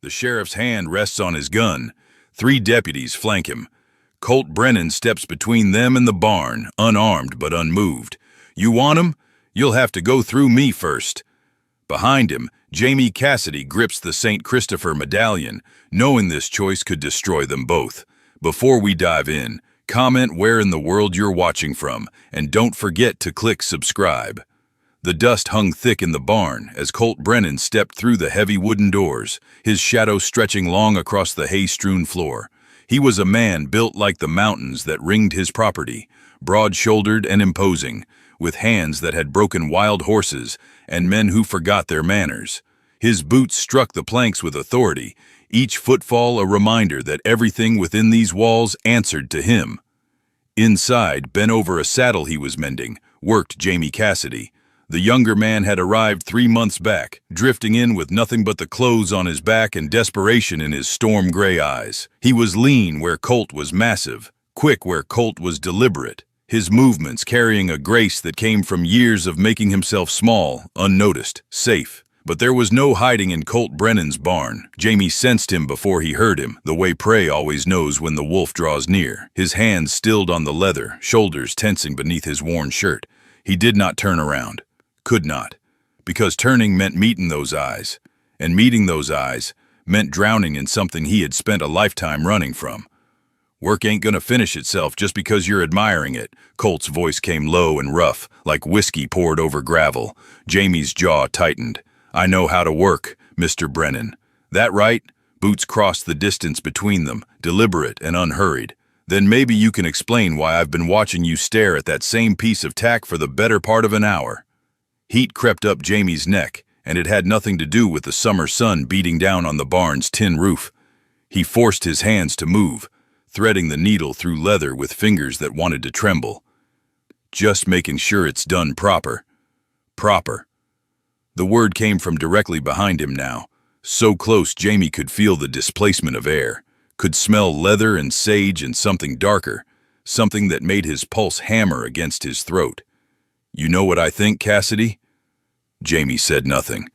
The sheriff's hand rests on his gun. 3 deputies flank him. Colt Brennan steps between them and the barn, unarmed but unmoved. You want him? You'll have to go through me first. Behind him, Jamie Cassidy grips the St. Christopher medallion, knowing this choice could destroy them both. Before we dive in, comment where in the world you're watching from, and don't forget to click subscribe. The dust hung thick in the barn as Colt Brennan stepped through the heavy wooden doors, his shadow stretching long across the hay-strewn floor. He was a man built like the mountains that ringed his property, broad-shouldered and imposing, with hands that had broken wild horses and men who forgot their manners. His boots struck the planks with authority, each footfall a reminder that everything within these walls answered to him. Inside, bent over a saddle he was mending, worked Jamie Cassidy. The younger man had arrived 3 months back, drifting in with nothing but the clothes on his back and desperation in his storm-gray eyes. He was lean where Colt was massive, quick where Colt was deliberate, his movements carrying a grace that came from years of making himself small, unnoticed, safe. But there was no hiding in Colt Brennan's barn. Jamie sensed him before he heard him, the way prey always knows when the wolf draws near. His hands stilled on the leather, shoulders tensing beneath his worn shirt. He did not turn around. Could not. Because turning meant meeting those eyes. And meeting those eyes meant drowning in something he had spent a lifetime running from. Work ain't gonna finish itself just because you're admiring it. Colt's voice came low and rough, like whiskey poured over gravel. Jamie's jaw tightened. I know how to work, Mr. Brennan. That right? Boots crossed the distance between them, deliberate and unhurried. Then maybe you can explain why I've been watching you stare at that same piece of tack for the better part of an hour. Heat crept up Jamie's neck, and it had nothing to do with the summer sun beating down on the barn's tin roof. He forced his hands to move, threading the needle through leather with fingers that wanted to tremble. Just making sure it's done proper. Proper. The word came from directly behind him now, so close Jamie could feel the displacement of air, could smell leather and sage and something darker, something that made his pulse hammer against his throat. You know what I think, Cassidy? Jamie said nothing,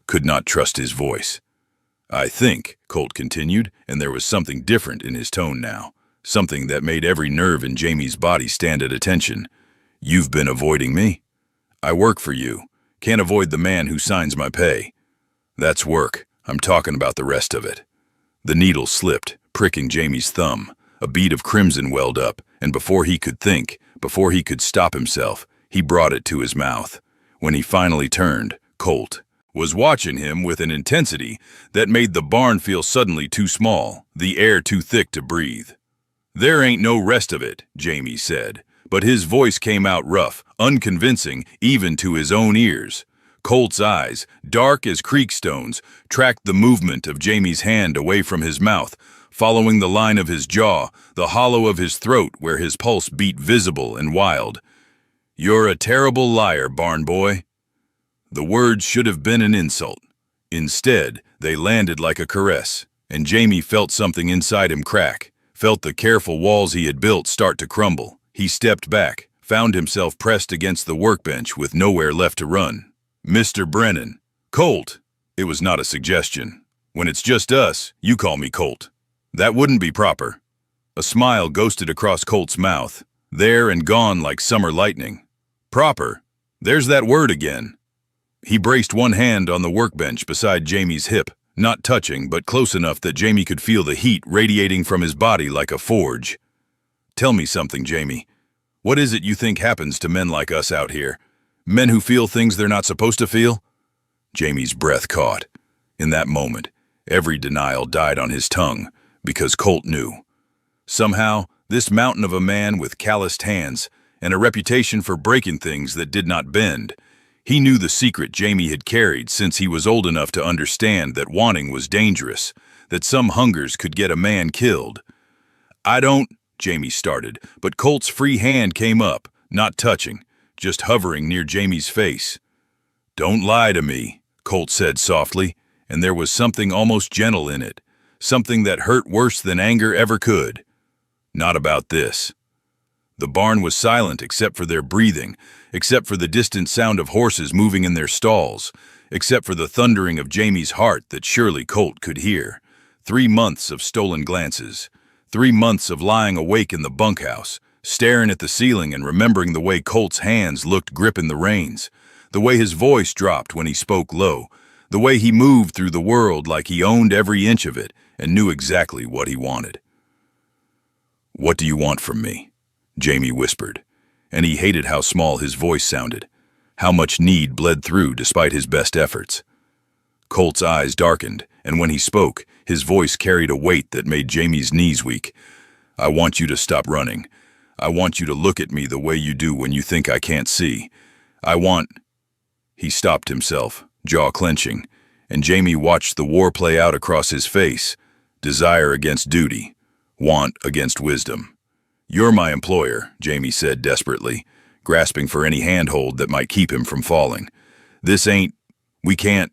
could not trust his voice. I think, Colt continued, and there was something different in his tone now, something that made every nerve in Jamie's body stand at attention. You've been avoiding me. I work for you. Can't avoid the man who signs my pay. That's work. I'm talking about the rest of it. The needle slipped, pricking Jamie's thumb. A bead of crimson welled up, and before he could think, before he could stop himself, he brought it to his mouth. When he finally turned, Colt was watching him with an intensity that made the barn feel suddenly too small, the air too thick to breathe. There ain't no rest of it, Jamie said, but his voice came out rough, unconvincing even to his own ears. Colt's eyes, dark as creek stones, tracked the movement of Jamie's hand away from his mouth, following the line of his jaw, the hollow of his throat where his pulse beat visible and wild. You're a terrible liar, barn boy. The words should have been an insult. Instead, they landed like a caress, and Jamie felt something inside him crack, felt the careful walls he had built start to crumble. He stepped back, found himself pressed against the workbench with nowhere left to run. Mr. Brennan. Colt. It was not a suggestion. When it's just us, you call me Colt. That wouldn't be proper. A smile ghosted across Colt's mouth, there and gone like summer lightning. Proper. There's that word again. He braced one hand on the workbench beside Jamie's hip, not touching but close enough that Jamie could feel the heat radiating from his body like a forge. Tell me something, Jamie. What is it you think happens to men like us out here? Men who feel things they're not supposed to feel? Jamie's breath caught. In that moment, every denial died on his tongue, because Colt knew. Somehow, this mountain of a man with calloused hands and a reputation for breaking things that did not bend, he knew the secret Jamie had carried since he was old enough to understand that wanting was dangerous, that some hungers could get a man killed. I don't, Jamie started, but Colt's free hand came up, not touching, just hovering near Jamie's face. Don't lie to me, Colt said softly, and there was something almost gentle in it, something that hurt worse than anger ever could. Not about this. The barn was silent except for their breathing, except for the distant sound of horses moving in their stalls, except for the thundering of Jamie's heart that surely Colt could hear. 3 months of stolen glances. 3 months of lying awake in the bunkhouse, staring at the ceiling and remembering the way Colt's hands looked gripping the reins, the way his voice dropped when he spoke low, the way he moved through the world like he owned every inch of it and knew exactly what he wanted. "What do you want from me?" Jamie whispered, and he hated how small his voice sounded, how much need bled through despite his best efforts. Colt's eyes darkened, and when he spoke, his voice carried a weight that made Jamie's knees weak. "I want you to stop running. I want you to look at me the way you do when you think I can't see. I want—" He stopped himself, jaw clenching, and Jamie watched the war play out across his face. Desire against duty, want against wisdom. "You're my employer," Jamie said desperately, grasping for any handhold that might keep him from falling. We can't.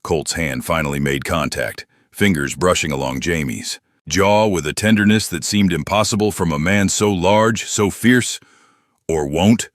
Colt's hand finally made contact, fingers brushing along Jamie's jaw with a tenderness that seemed impossible from a man so large, so fierce. "Or won't?"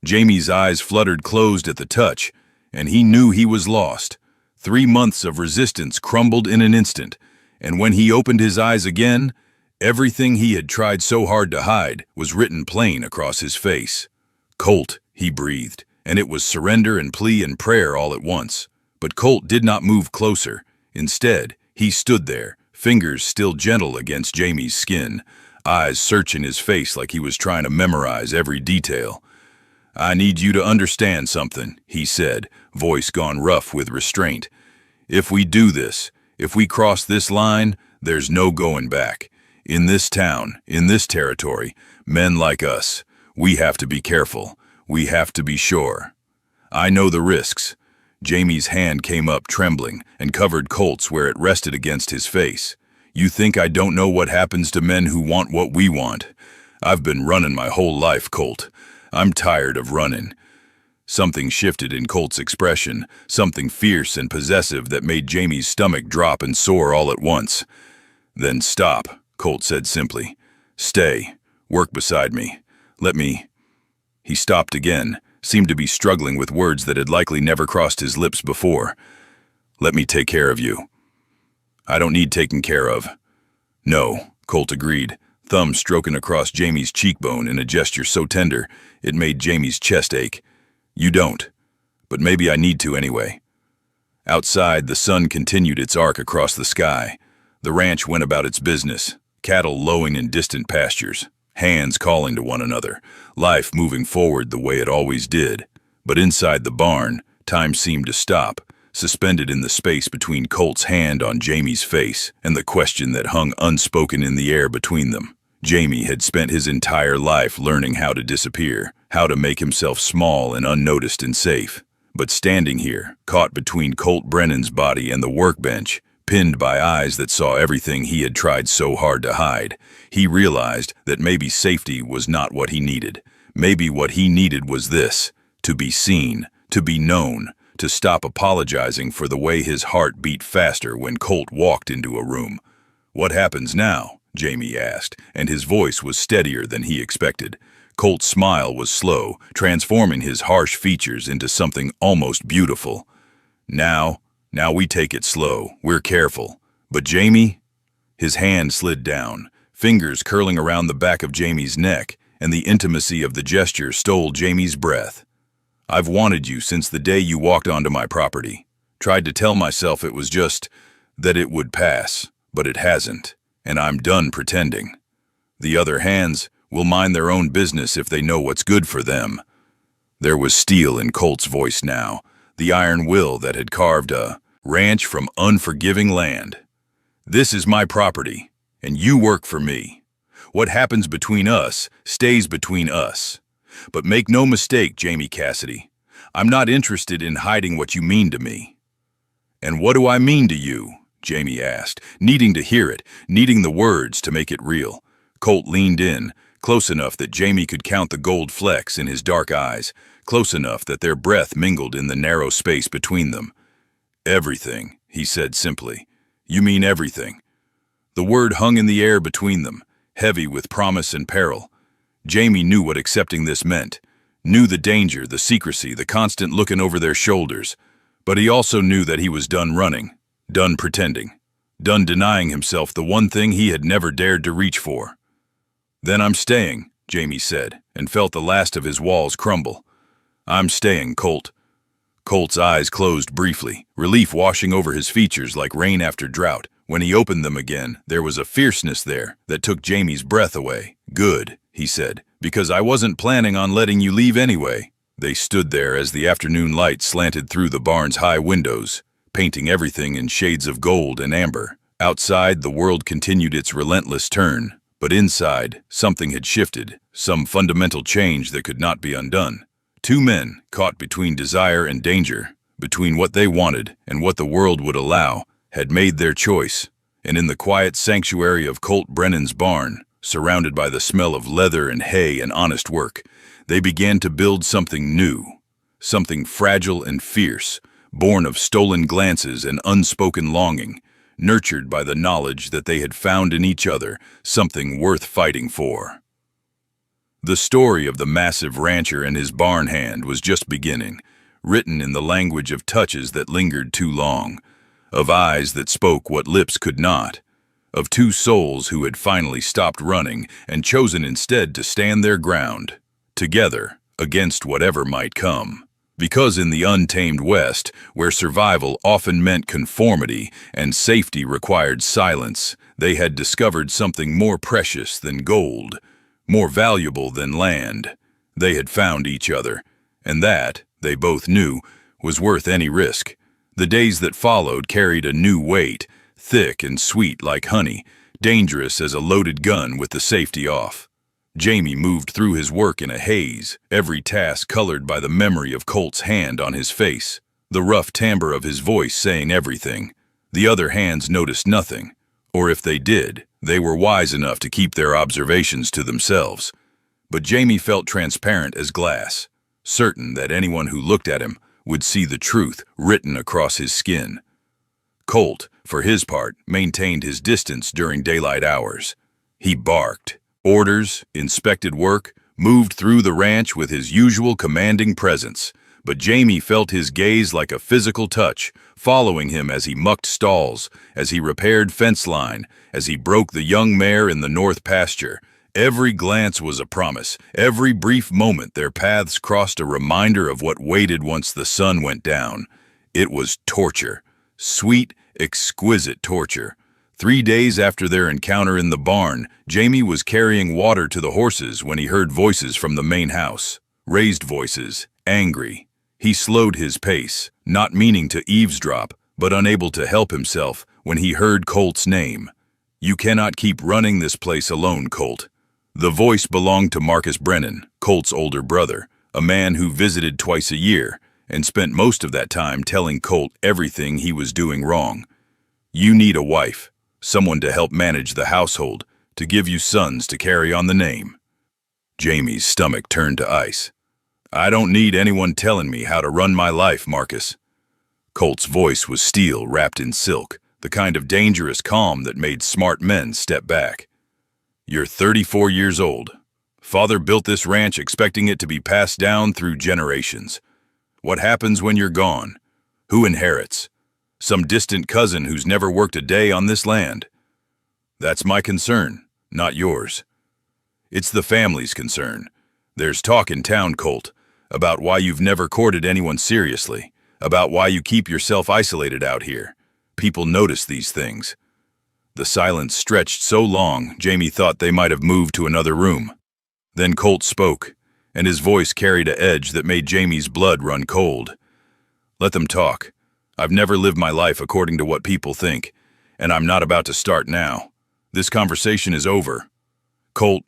Jamie's eyes fluttered closed at the touch, and he knew he was lost. 3 months of resistance crumbled in an instant, and when he opened his eyes again, everything he had tried so hard to hide was written plain across his face. "Colt," he breathed, and it was surrender and plea and prayer all at once. But Colt did not move closer. Instead, he stood there, fingers still gentle against Jamie's skin, eyes searching his face like he was trying to memorize every detail. "I need you to understand something," he said, voice gone rough with restraint. "If we do this, if we cross this line, there's no going back. In this town, in this territory, men like us, we have to be careful. We have to be sure. I know the risks." Jamie's hand came up trembling and covered Colt's where it rested against his face. "You think I don't know what happens to men who want what we want? I've been running my whole life, Colt. I'm tired of running." Something shifted in Colt's expression, something fierce and possessive that made Jamie's stomach drop and soar all at once. "Then stop," Colt said simply. "Stay. Work beside me. Let me—" He stopped again, seemed to be struggling with words that had likely never crossed his lips before. "Let me take care of you." "I don't need taking care of." "No," Colt agreed, thumb stroking across Jamie's cheekbone in a gesture so tender it made Jamie's chest ache. "You don't. But maybe I need to anyway." Outside, the sun continued its arc across the sky. The ranch went about its business, cattle lowing in distant pastures, hands calling to one another, life moving forward the way it always did. But inside the barn, time seemed to stop, suspended in the space between Colt's hand on Jamie's face and the question that hung unspoken in the air between them. Jamie had spent his entire life learning how to disappear, how to make himself small and unnoticed and safe. But standing here, caught between Colt Brennan's body and the workbench, pinned by eyes that saw everything he had tried so hard to hide, he realized that maybe safety was not what he needed. Maybe what he needed was this: to be seen, to be known, to stop apologizing for the way his heart beat faster when Colt walked into a room. "What happens now?" Jamie asked, and his voice was steadier than he expected. Colt's smile was slow, transforming his harsh features into something almost beautiful. Now we take it slow, we're careful. But Jamie?" His hand slid down, fingers curling around the back of Jamie's neck, and the intimacy of the gesture stole Jamie's breath. "I've wanted you since the day you walked onto my property. Tried to tell myself it was just that it would pass, but it hasn't, and I'm done pretending. The other hands will mind their own business if they know what's good for them." There was steel in Colt's voice now, the iron will that had carved a ranch from unforgiving land. "This is my property, and you work for me. What happens between us stays between us. But make no mistake, Jamie Cassidy, I'm not interested in hiding what you mean to me." "And what do I mean to you?" Jamie asked, needing to hear it, needing the words to make it real. Colt leaned in, close enough that Jamie could count the gold flecks in his dark eyes, close enough that their breath mingled in the narrow space between them. "Everything," he said simply. "You mean everything." The word hung in the air between them, heavy with promise and peril. Jamie knew what accepting this meant. knew the danger, the secrecy, the constant looking over their shoulders. But he also knew that he was done running, done pretending, done denying himself the one thing he had never dared to reach for. "Then I'm staying," Jamie said, and felt the last of his walls crumble. "I'm staying, Colt." Colt's eyes closed briefly, relief washing over his features like rain after drought. When he opened them again, there was a fierceness there that took Jamie's breath away. "Good," he said, "because I wasn't planning on letting you leave anyway." They stood there as the afternoon light slanted through the barn's high windows, painting everything in shades of gold and amber. Outside, the world continued its relentless turn, but inside, something had shifted, some fundamental change that could not be undone. Two men, caught between desire and danger, between what they wanted and what the world would allow, had made their choice, and in the quiet sanctuary of Colt Brennan's barn, surrounded by the smell of leather and hay and honest work, they began to build something new, something fragile and fierce, born of stolen glances and unspoken longing, nurtured by the knowledge that they had found in each other something worth fighting for. The story of the massive rancher and his barn hand was just beginning, written in the language of touches that lingered too long, of eyes that spoke what lips could not, of two souls who had finally stopped running and chosen instead to stand their ground, together, against whatever might come. Because in the untamed West, where survival often meant conformity and safety required silence, they had discovered something more precious than gold, more valuable than land. They had found each other, and that, they both knew, was worth any risk. The days that followed carried a new weight, thick and sweet like honey, dangerous as a loaded gun with the safety off. Jamie moved through his work in a haze, every task colored by the memory of Colt's hand on his face, the rough timbre of his voice saying everything. The other hands noticed nothing, or if they did, they were wise enough to keep their observations to themselves. But Jamie felt transparent as glass, certain that anyone who looked at him would see the truth written across his skin. Colt, for his part, maintained his distance during daylight hours. He barked orders, inspected work, moved through the ranch with his usual commanding presence, but Jamie felt his gaze like a physical touch, following him as he mucked stalls, as he repaired fence line, as he broke the young mare in the north pasture. Every glance was a promise. Every brief moment their paths crossed a reminder of what waited once the sun went down. It was torture. Sweet, exquisite torture. 3 days after their encounter in the barn, Jamie was carrying water to the horses when he heard voices from the main house. Raised voices, angry. He slowed his pace, not meaning to eavesdrop, but unable to help himself when he heard Colt's name. "You cannot keep running this place alone, Colt." The voice belonged to Marcus Brennan, Colt's older brother, a man who visited twice a year and spent most of that time telling Colt everything he was doing wrong. "You need a wife, someone to help manage the household, to give you sons to carry on the name." Jamie's stomach turned to ice. "I don't need anyone telling me how to run my life, Marcus." Colt's voice was steel wrapped in silk, the kind of dangerous calm that made smart men step back. "You're 34 years old. Father built this ranch expecting it to be passed down through generations. What happens when you're gone? Who inherits? Some distant cousin who's never worked a day on this land? That's my concern, not yours. It's the family's concern. There's talk in town, Colt, about why you've never courted anyone seriously, about why you keep yourself isolated out here. People notice these things." The silence stretched so long, Jamie thought they might have moved to another room. Then Colt spoke, and his voice carried an edge that made Jamie's blood run cold. "Let them talk. I've never lived my life according to what people think, and I'm not about to start now. This conversation is over." "Colt,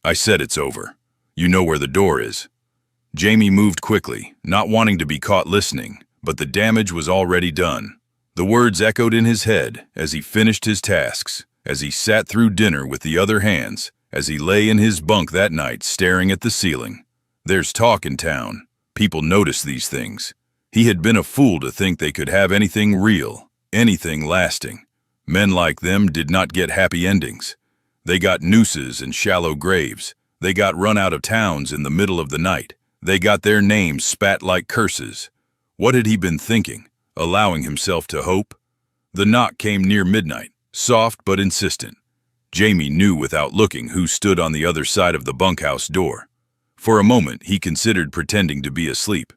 I said it's over. You know where the door is." Jamie moved quickly, not wanting to be caught listening, but the damage was already done. The words echoed in his head as he finished his tasks, as he sat through dinner with the other hands, as he lay in his bunk that night staring at the ceiling. There's talk in town. People notice these things. He had been a fool to think they could have anything real, anything lasting. Men like them did not get happy endings. They got nooses and shallow graves. They got run out of towns in the middle of the night. They got their names spat like curses. What had he been thinking, allowing himself to hope? The knock came near midnight, soft but insistent. Jamie knew without looking who stood on the other side of the bunkhouse door. For a moment, he considered pretending to be asleep,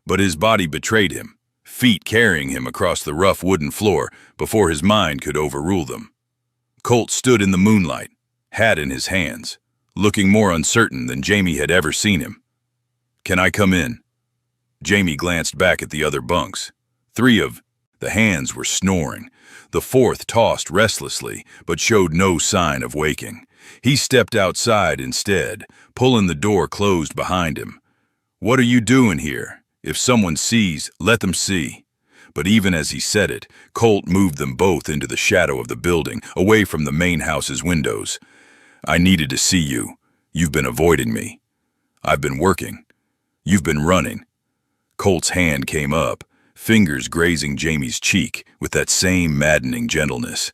but his body betrayed him, feet carrying him across the rough wooden floor before his mind could overrule them. Colt stood in the moonlight, hat in his hands, looking more uncertain than Jamie had ever seen him. "Can I come in?" Jamie glanced back at the other bunks. 3 of the hands were snoring. The 4th tossed restlessly, but showed no sign of waking. He stepped outside instead, pulling the door closed behind him. "What are you doing here? If someone sees, let them see." But even as he said it, Colt moved them both into the shadow of the building, away from the main house's windows. "I needed to see you. You've been avoiding me. I've been working. You've been running." Colt's hand came up, fingers grazing Jamie's cheek with that same maddening gentleness.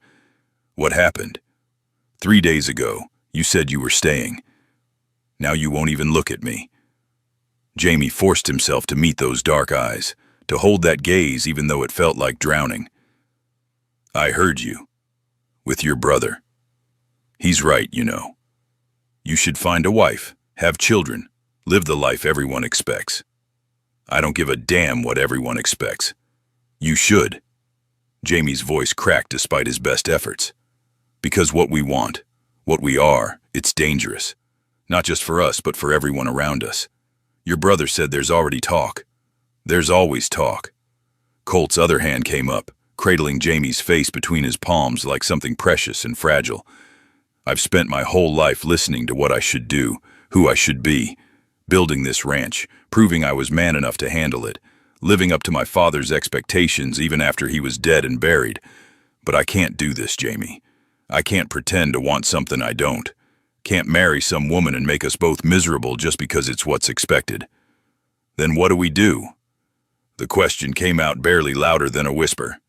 "What happened? 3 days ago, you said you were staying. Now you won't even look at me." Jamie forced himself to meet those dark eyes, to hold that gaze even though it felt like drowning. "I heard you. With your brother. He's right, you know. You should find a wife, have children, live the life everyone expects. I don't give a damn what everyone expects. You should." Jamie's voice cracked despite his best efforts. "Because what we want, what we are, it's dangerous. Not just for us, but for everyone around us. Your brother said there's already talk. There's always talk." Colt's other hand came up, cradling Jamie's face between his palms like something precious and fragile. "I've spent my whole life listening to what I should do, who I should be, building this ranch, proving I was man enough to handle it, living up to my father's expectations even after he was dead and buried. But I can't do this, Jamie. I can't pretend to want something I don't. Can't marry some woman and make us both miserable just because it's what's expected. Then what do we do?" The question came out barely louder than a whisper.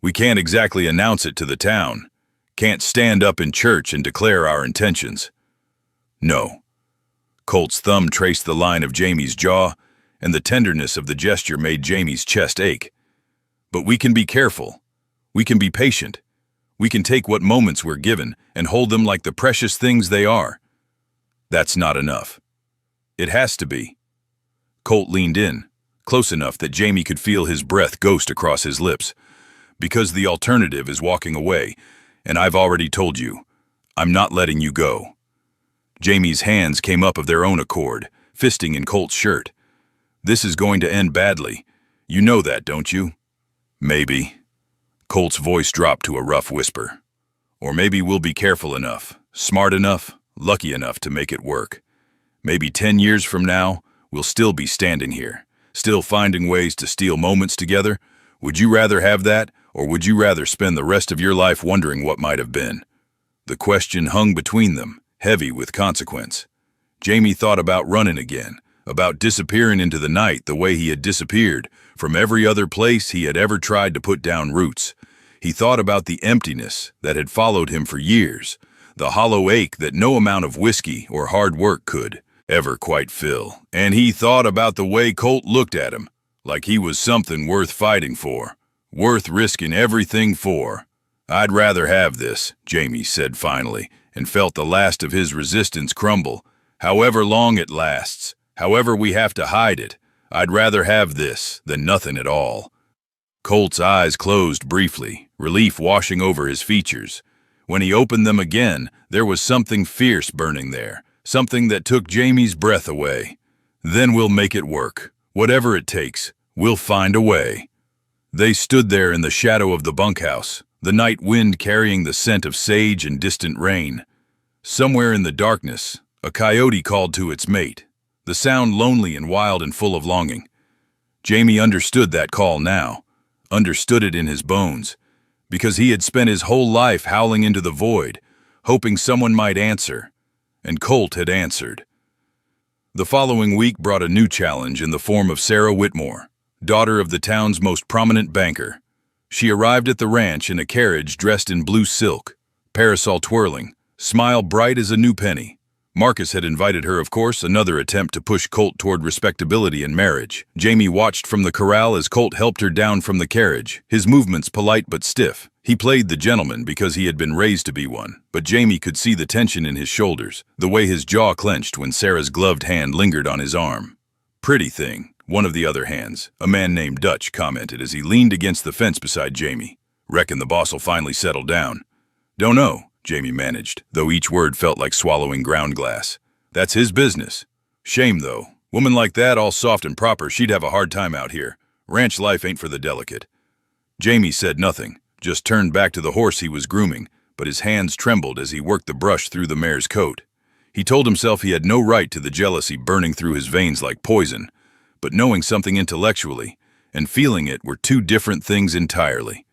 "We can't exactly announce it to the town. Can't stand up in church and declare our intentions." "No." Colt's thumb traced the line of Jamie's jaw, and the tenderness of the gesture made Jamie's chest ache. "But we can be careful. We can be patient. We can take what moments we're given and hold them like the precious things they are." "That's not enough." "It has to be." Colt leaned in, close enough that Jamie could feel his breath ghost across his lips. "Because the alternative is walking away, and I've already told you, I'm not letting you go." Jamie's hands came up of their own accord, fisting in Colt's shirt. "This is going to end badly. You know that, don't you?" "Maybe." Colt's voice dropped to a rough whisper. "Or maybe we'll be careful enough, smart enough, lucky enough to make it work. Maybe 10 years from now, we'll still be standing here, still finding ways to steal moments together. Would you rather have that, or would you rather spend the rest of your life wondering what might have been?" The question hung between them, heavy with consequence. Jamie thought about running again, about disappearing into the night the way he had disappeared from every other place he had ever tried to put down roots. He thought about the emptiness that had followed him for years, the hollow ache that no amount of whiskey or hard work could ever quite fill. And he thought about the way Colt looked at him, like he was something worth fighting for, worth risking everything for. "I'd rather have this," Jamie said finally, and felt the last of his resistance crumble. "However long it lasts, however we have to hide it, I'd rather have this than nothing at all." Colt's eyes closed briefly, relief washing over his features. When he opened them again, there was something fierce burning there, something that took Jamie's breath away. "Then we'll make it work. Whatever it takes, we'll find a way." They stood there in the shadow of the bunkhouse, the night wind carrying the scent of sage and distant rain. Somewhere in the darkness, a coyote called to its mate, the sound lonely and wild and full of longing. Jamie understood that call now, understood it in his bones, because he had spent his whole life howling into the void, hoping someone might answer, and Colt had answered. The following week brought a new challenge in the form of Sarah Whitmore, daughter of the town's most prominent banker. She arrived at the ranch in a carriage dressed in blue silk, parasol twirling, smile bright as a new penny. Marcus had invited her, of course, another attempt to push Colt toward respectability and marriage. Jamie watched from the corral as Colt helped her down from the carriage, his movements polite but stiff. He played the gentleman because he had been raised to be one, but Jamie could see the tension in his shoulders, the way his jaw clenched when Sarah's gloved hand lingered on his arm. "Pretty thing," one of the other hands, a man named Dutch, commented as he leaned against the fence beside Jamie. "Reckon the boss'll finally settle down." "Don't know," Jamie managed, though each word felt like swallowing ground glass. "That's his business. Shame, though. Woman like that, all soft and proper, she'd have a hard time out here. Ranch life ain't for the delicate." Jamie said nothing, just turned back to the horse he was grooming, but his hands trembled as he worked the brush through the mare's coat. He told himself he had no right to the jealousy burning through his veins like poison, but knowing something intellectually and feeling it were two different things entirely.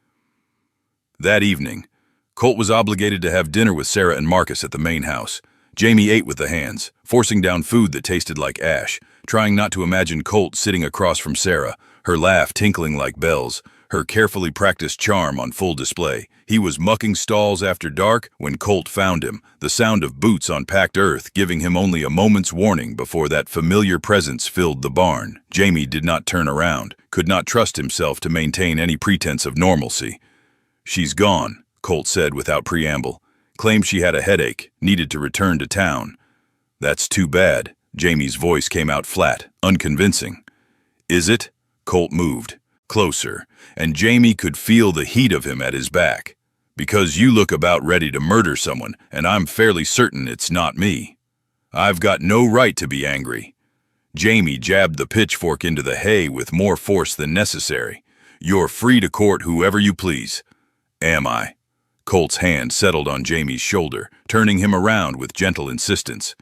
That evening, Colt was obligated to have dinner with Sarah and Marcus at the main house. Jamie ate with the hands, forcing down food that tasted like ash, trying not to imagine Colt sitting across from Sarah, her laugh tinkling like bells, her carefully practiced charm on full display. He was mucking stalls after dark when Colt found him, the sound of boots on packed earth giving him only a moment's warning before that familiar presence filled the barn. Jamie did not turn around, could not trust himself to maintain any pretense of normalcy. "She's gone," Colt said without preamble. "Claimed she had a headache, needed to return to town." "That's too bad." Jamie's voice came out flat, unconvincing. "Is it?" Colt moved closer, and Jamie could feel the heat of him at his back. "Because you look about ready to murder someone, and I'm fairly certain it's not me. I've got no right to be angry." Jamie jabbed the pitchfork into the hay with more force than necessary. "You're free to court whoever you please." "Am I?" Colt's hand settled on Jamie's shoulder, turning him around with gentle insistence.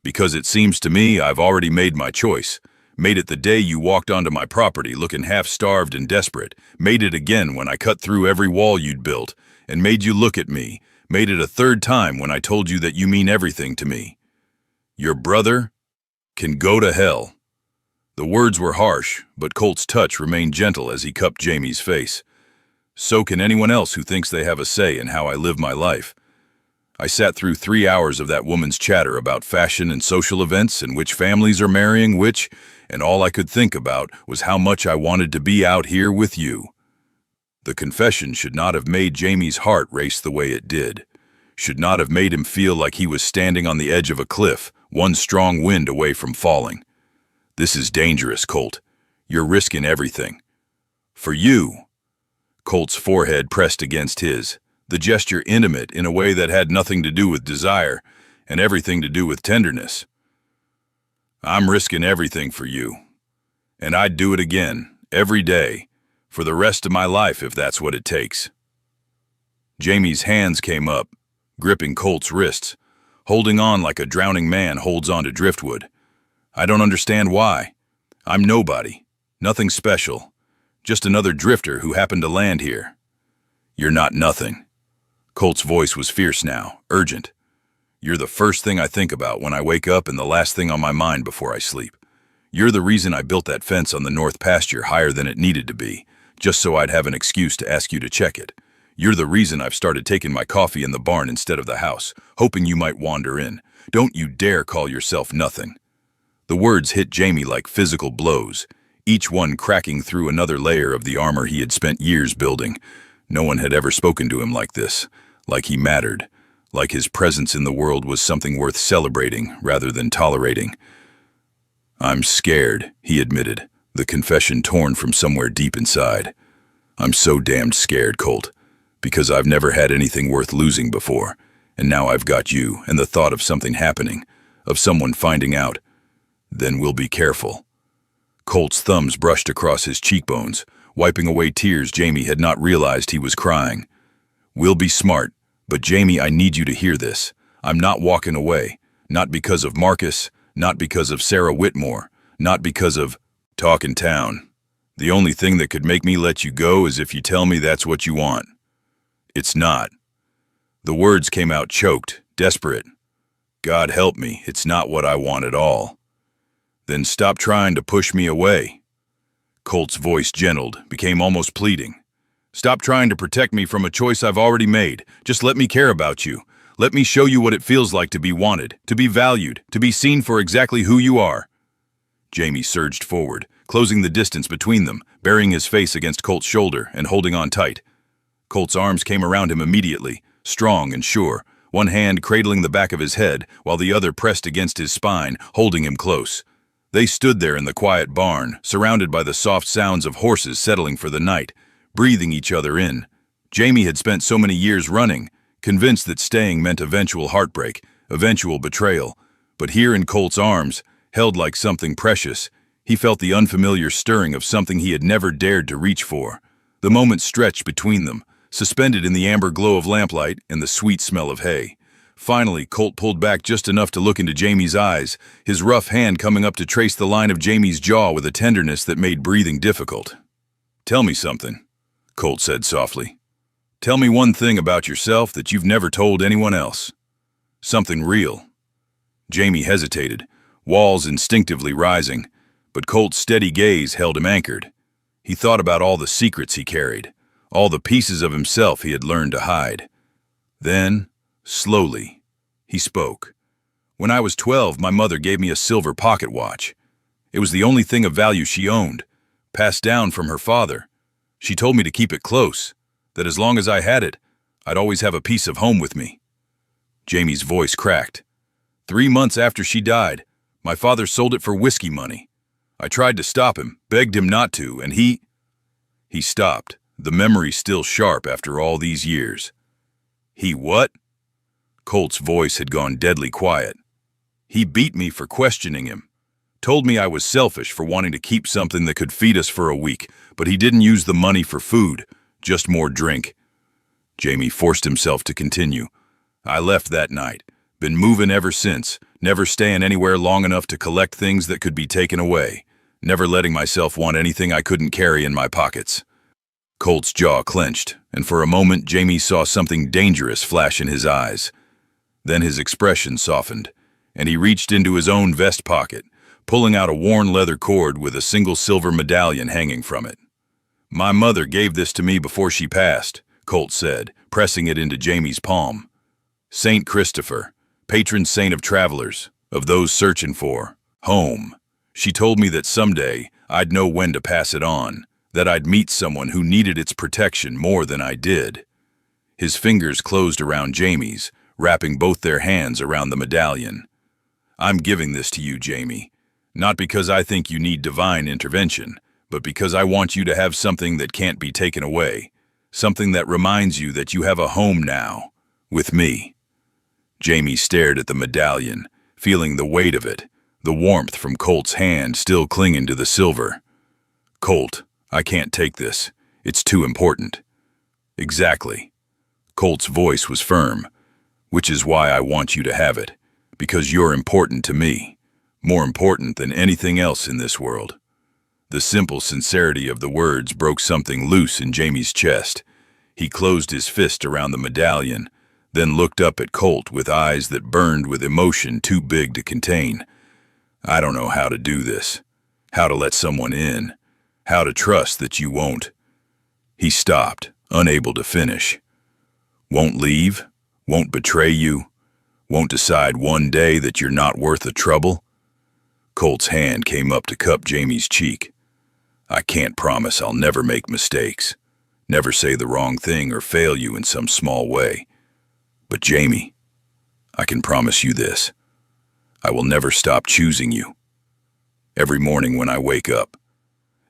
"Because it seems to me I've already made my choice. Made it the day you walked onto my property looking half-starved and desperate. Made it again when I cut through every wall you'd built, and made you look at me. Made it a third time when I told you that you mean everything to me. Your brother can go to hell." The words were harsh, but Colt's touch remained gentle as he cupped Jamie's face. "So can anyone else who thinks they have a say in how I live my life." I sat through 3 hours of that woman's chatter about fashion and social events and which families are marrying which, and all I could think about was how much I wanted to be out here with you. The confession should not have made Jamie's heart race the way it did. Should not have made him feel like he was standing on the edge of a cliff, one strong wind away from falling. "This is dangerous, Colt. You're risking everything. For you." Colt's forehead pressed against his, the gesture intimate in a way that had nothing to do with desire and everything to do with tenderness. "I'm risking everything for you. And I'd do it again, every day, for the rest of my life if that's what it takes." Jamie's hands came up, gripping Colt's wrists, holding on like a drowning man holds on to driftwood. "I don't understand why. I'm nobody, nothing special. Just another drifter who happened to land here." "You're not nothing." Colt's voice was fierce now, urgent. "You're the first thing I think about when I wake up and the last thing on my mind before I sleep. You're the reason I built that fence on the north pasture higher than it needed to be, just so I'd have an excuse to ask you to check it. You're the reason I've started taking my coffee in the barn instead of the house, hoping you might wander in. Don't you dare call yourself nothing." The words hit Jamie like physical blows, each one cracking through another layer of the armor he had spent years building. No one had ever spoken to him like this, like he mattered, like his presence in the world was something worth celebrating rather than tolerating. "I'm scared," he admitted, the confession torn from somewhere deep inside. "I'm so damned scared, Colt, because I've never had anything worth losing before, and now I've got you and the thought of something happening, of someone finding out. Then we'll be careful." Colt's thumbs brushed across his cheekbones, wiping away tears Jamie had not realized he was crying. "We'll be smart, but Jamie, I need you to hear this. I'm not walking away, not because of Marcus, not because of Sarah Whitmore, not because of talk in town. The only thing that could make me let you go is if you tell me that's what you want. It's not." The words came out choked, desperate. "God help me, it's not what I want at all." "Then stop trying to push me away." Colt's voice gentled, became almost pleading. "Stop trying to protect me from a choice I've already made. Just let me care about you. Let me show you what it feels like to be wanted, to be valued, to be seen for exactly who you are." Jamie surged forward, closing the distance between them, burying his face against Colt's shoulder and holding on tight. Colt's arms came around him immediately, strong and sure, one hand cradling the back of his head while the other pressed against his spine, holding him close. They stood there in the quiet barn, surrounded by the soft sounds of horses settling for the night, breathing each other in. Jamie had spent so many years running, convinced that staying meant eventual heartbreak, eventual betrayal. But here in Colt's arms, held like something precious, he felt the unfamiliar stirring of something he had never dared to reach for. The moment stretched between them, suspended in the amber glow of lamplight and the sweet smell of hay. Finally, Colt pulled back just enough to look into Jamie's eyes, his rough hand coming up to trace the line of Jamie's jaw with a tenderness that made breathing difficult. "Tell me something," Colt said softly. "Tell me one thing about yourself that you've never told anyone else. Something real." Jamie hesitated, walls instinctively rising, but Colt's steady gaze held him anchored. He thought about all the secrets he carried, all the pieces of himself he had learned to hide. Then, slowly, he spoke. "When I was 12, my mother gave me a silver pocket watch. It was the only thing of value she owned, passed down from her father. She told me to keep it close, that as long as I had it, I'd always have a piece of home with me." Jamie's voice cracked. "3 months after she died, my father sold it for whiskey money. I tried to stop him, begged him not to, and he stopped, the memory still sharp after all these years." "He what?" Colt's voice had gone deadly quiet. "He beat me for questioning him. Told me I was selfish for wanting to keep something that could feed us for a week, but he didn't use the money for food, just more drink." Jamie forced himself to continue. "I left that night. Been moving ever since, never staying anywhere long enough to collect things that could be taken away, never letting myself want anything I couldn't carry in my pockets." Colt's jaw clenched, and for a moment Jamie saw something dangerous flash in his eyes. Then his expression softened, and he reached into his own vest pocket, pulling out a worn leather cord with a single silver medallion hanging from it. "My mother gave this to me before she passed," Colt said, pressing it into Jamie's palm. "Saint Christopher, patron saint of travelers, of those searching for home. She told me that someday I'd know when to pass it on, that I'd meet someone who needed its protection more than I did." His fingers closed around Jamie's, wrapping both their hands around the medallion. "I'm giving this to you, Jamie, not because I think you need divine intervention, but because I want you to have something that can't be taken away, something that reminds you that you have a home now, with me." Jamie stared at the medallion, feeling the weight of it, the warmth from Colt's hand still clinging to the silver. "Colt, I can't take this. It's too important." "Exactly." Colt's voice was firm. "Which is why I want you to have it, because you're important to me, more important than anything else in this world." The simple sincerity of the words broke something loose in Jamie's chest. He closed his fist around the medallion, then looked up at Colt with eyes that burned with emotion too big to contain. "I don't know how to do this, how to let someone in, how to trust that you won't." He stopped, unable to finish. "Won't leave? Won't betray you? Won't decide one day that you're not worth the trouble?" Colt's hand came up to cup Jamie's cheek. "I can't promise I'll never make mistakes, never say the wrong thing or fail you in some small way. But Jamie, I can promise you this. I will never stop choosing you. Every morning when I wake up,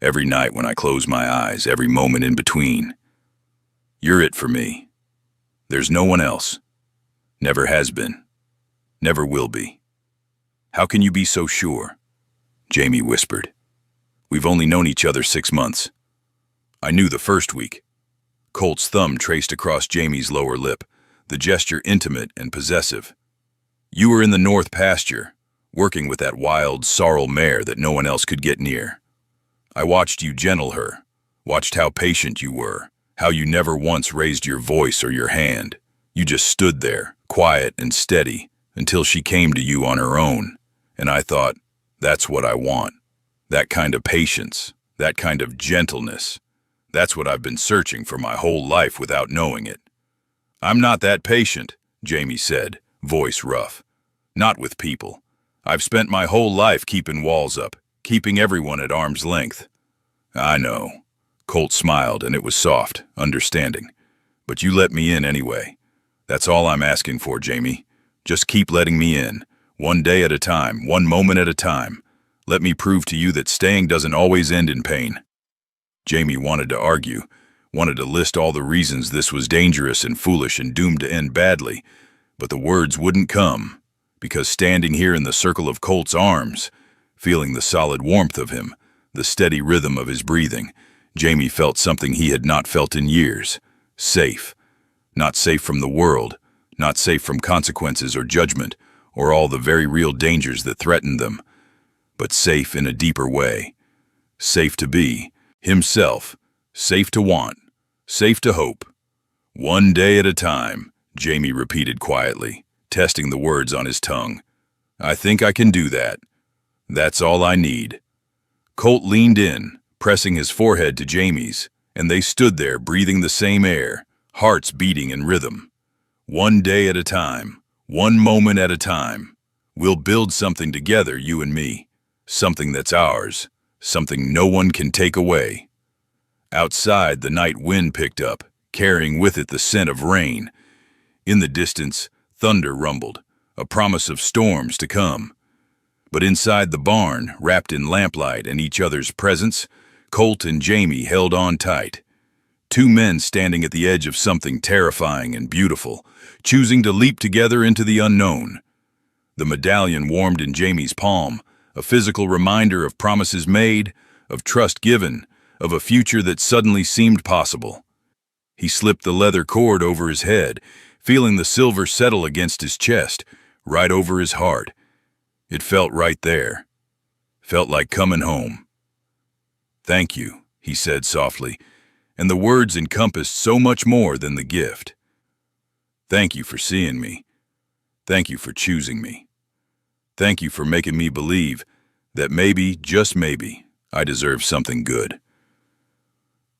every night when I close my eyes, every moment in between. You're it for me. There's no one else. Never has been. Never will be." "How can you be so sure?" Jamie whispered. "We've only known each other 6 months. I knew the first week." Colt's thumb traced across Jamie's lower lip, the gesture intimate and possessive. "You were in the north pasture, working with that wild, sorrel mare that no one else could get near. I watched you gentle her, watched how patient you were, how you never once raised your voice or your hand. You just stood there, quiet and steady, until she came to you on her own. And I thought, that's what I want. That kind of patience, that kind of gentleness. That's what I've been searching for my whole life without knowing it. I'm not that patient, Jamie said, voice rough. Not with people. I've spent my whole life keeping walls up, keeping everyone at arm's length. I know. Colt smiled, and it was soft, understanding. But you let me in anyway. That's all I'm asking for, Jamie. Just keep letting me in. One day at a time, one moment at a time. Let me prove to you that staying doesn't always end in pain. Jamie wanted to argue, wanted to list all the reasons this was dangerous and foolish and doomed to end badly, but the words wouldn't come, because standing here in the circle of Colt's arms, feeling the solid warmth of him, the steady rhythm of his breathing, Jamie felt something he had not felt in years. Safe. Not safe from the world, not safe from consequences or judgment, or all the very real dangers that threatened them, but safe in a deeper way. Safe to be himself, safe to want, safe to hope. One day at a time, Jamie repeated quietly, testing the words on his tongue. I think I can do that. That's all I need. Colt leaned in, pressing his forehead to Jamie's, and they stood there breathing the same air, hearts beating in rhythm. One day at a time, one moment at a time. We'll build something together, you and me. Something that's ours, something no one can take away. Outside, the night wind picked up, carrying with it the scent of rain. In the distance, thunder rumbled, a promise of storms to come. But inside the barn, wrapped in lamplight and each other's presence, Colt and Jamie held on tight. Two men standing at the edge of something terrifying and beautiful, choosing to leap together into the unknown. The medallion warmed in Jamie's palm, a physical reminder of promises made, of trust given, of a future that suddenly seemed possible. He slipped the leather cord over his head, feeling the silver settle against his chest, right over his heart. It felt right there. Felt like coming home. Thank you, he said softly, and the words encompassed so much more than the gift. Thank you for seeing me. Thank you for choosing me. Thank you for making me believe that maybe, just maybe, I deserve something good.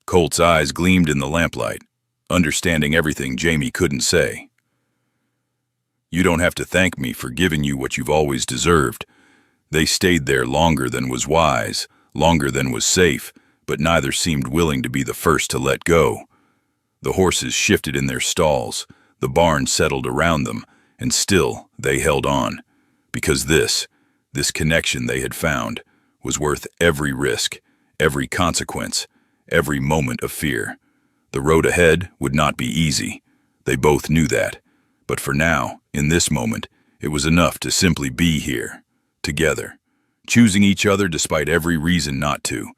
Colt's eyes gleamed in the lamplight, understanding everything Jamie couldn't say. You don't have to thank me for giving you what you've always deserved. They stayed there longer than was wise, longer than was safe, but neither seemed willing to be the first to let go. The horses shifted in their stalls, the barn settled around them, and still they held on, because this connection they had found, was worth every risk, every consequence, every moment of fear. The road ahead would not be easy. They both knew that. But for now, in this moment, it was enough to simply be here, together, choosing each other despite every reason not to,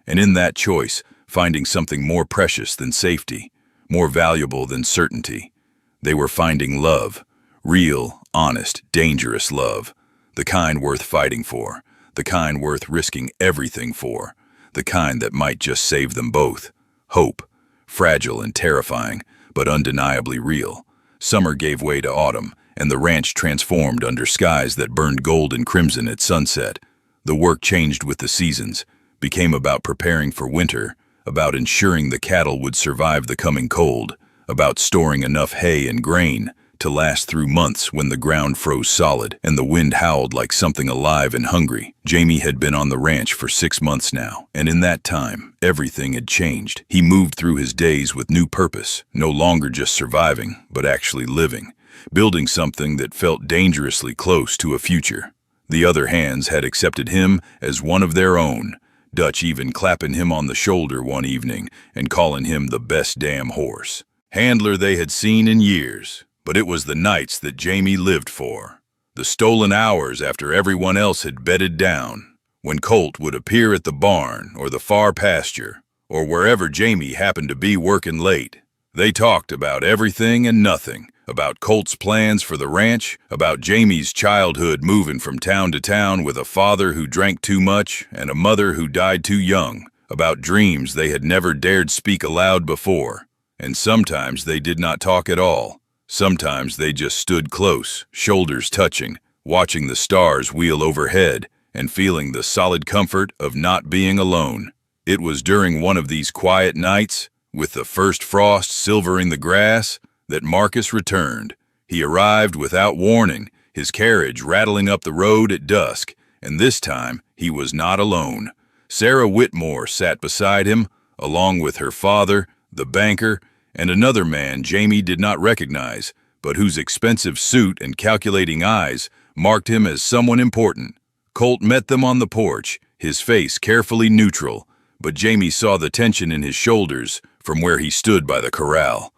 and in that choice, finding something more precious than safety, more valuable than certainty. They were finding love, real, honest, dangerous love, the kind worth fighting for, the kind worth risking everything for, the kind that might just save them both. Hope, fragile and terrifying, but undeniably real. Summer gave way to autumn, and the ranch transformed under skies that burned gold and crimson at sunset. The work changed with the seasons, became about preparing for winter, about ensuring the cattle would survive the coming cold, about storing enough hay and grain to last through months when the ground froze solid and the wind howled like something alive and hungry. Jamie had been on the ranch for 6 months now, and in that time, everything had changed. He moved through his days with new purpose, no longer just surviving, but actually living, building something that felt dangerously close to a future. The other hands had accepted him as one of their own, Dutch even clapping him on the shoulder one evening and calling him the best damn horse handler they had seen in years. But it was the nights that Jamie lived for, the stolen hours after everyone else had bedded down, when Colt would appear at the barn or the far pasture, or wherever Jamie happened to be working late. They talked about everything and nothing, about Colt's plans for the ranch, about Jamie's childhood moving from town to town with a father who drank too much and a mother who died too young, about dreams they had never dared speak aloud before. And sometimes they did not talk at all. Sometimes they just stood close, shoulders touching, watching the stars wheel overhead and feeling the solid comfort of not being alone. It was during one of these quiet nights, with the first frost silvering the grass, that Marcus returned, He arrived without warning, his carriage rattling up the road at dusk, and this time he was not alone. Sarah Whitmore sat beside him, along with her father, the banker, and another man Jamie did not recognize, but whose expensive suit and calculating eyes marked him as someone important. Colt met them on the porch, his face carefully neutral, but Jamie saw the tension in his shoulders from where he stood by the corral.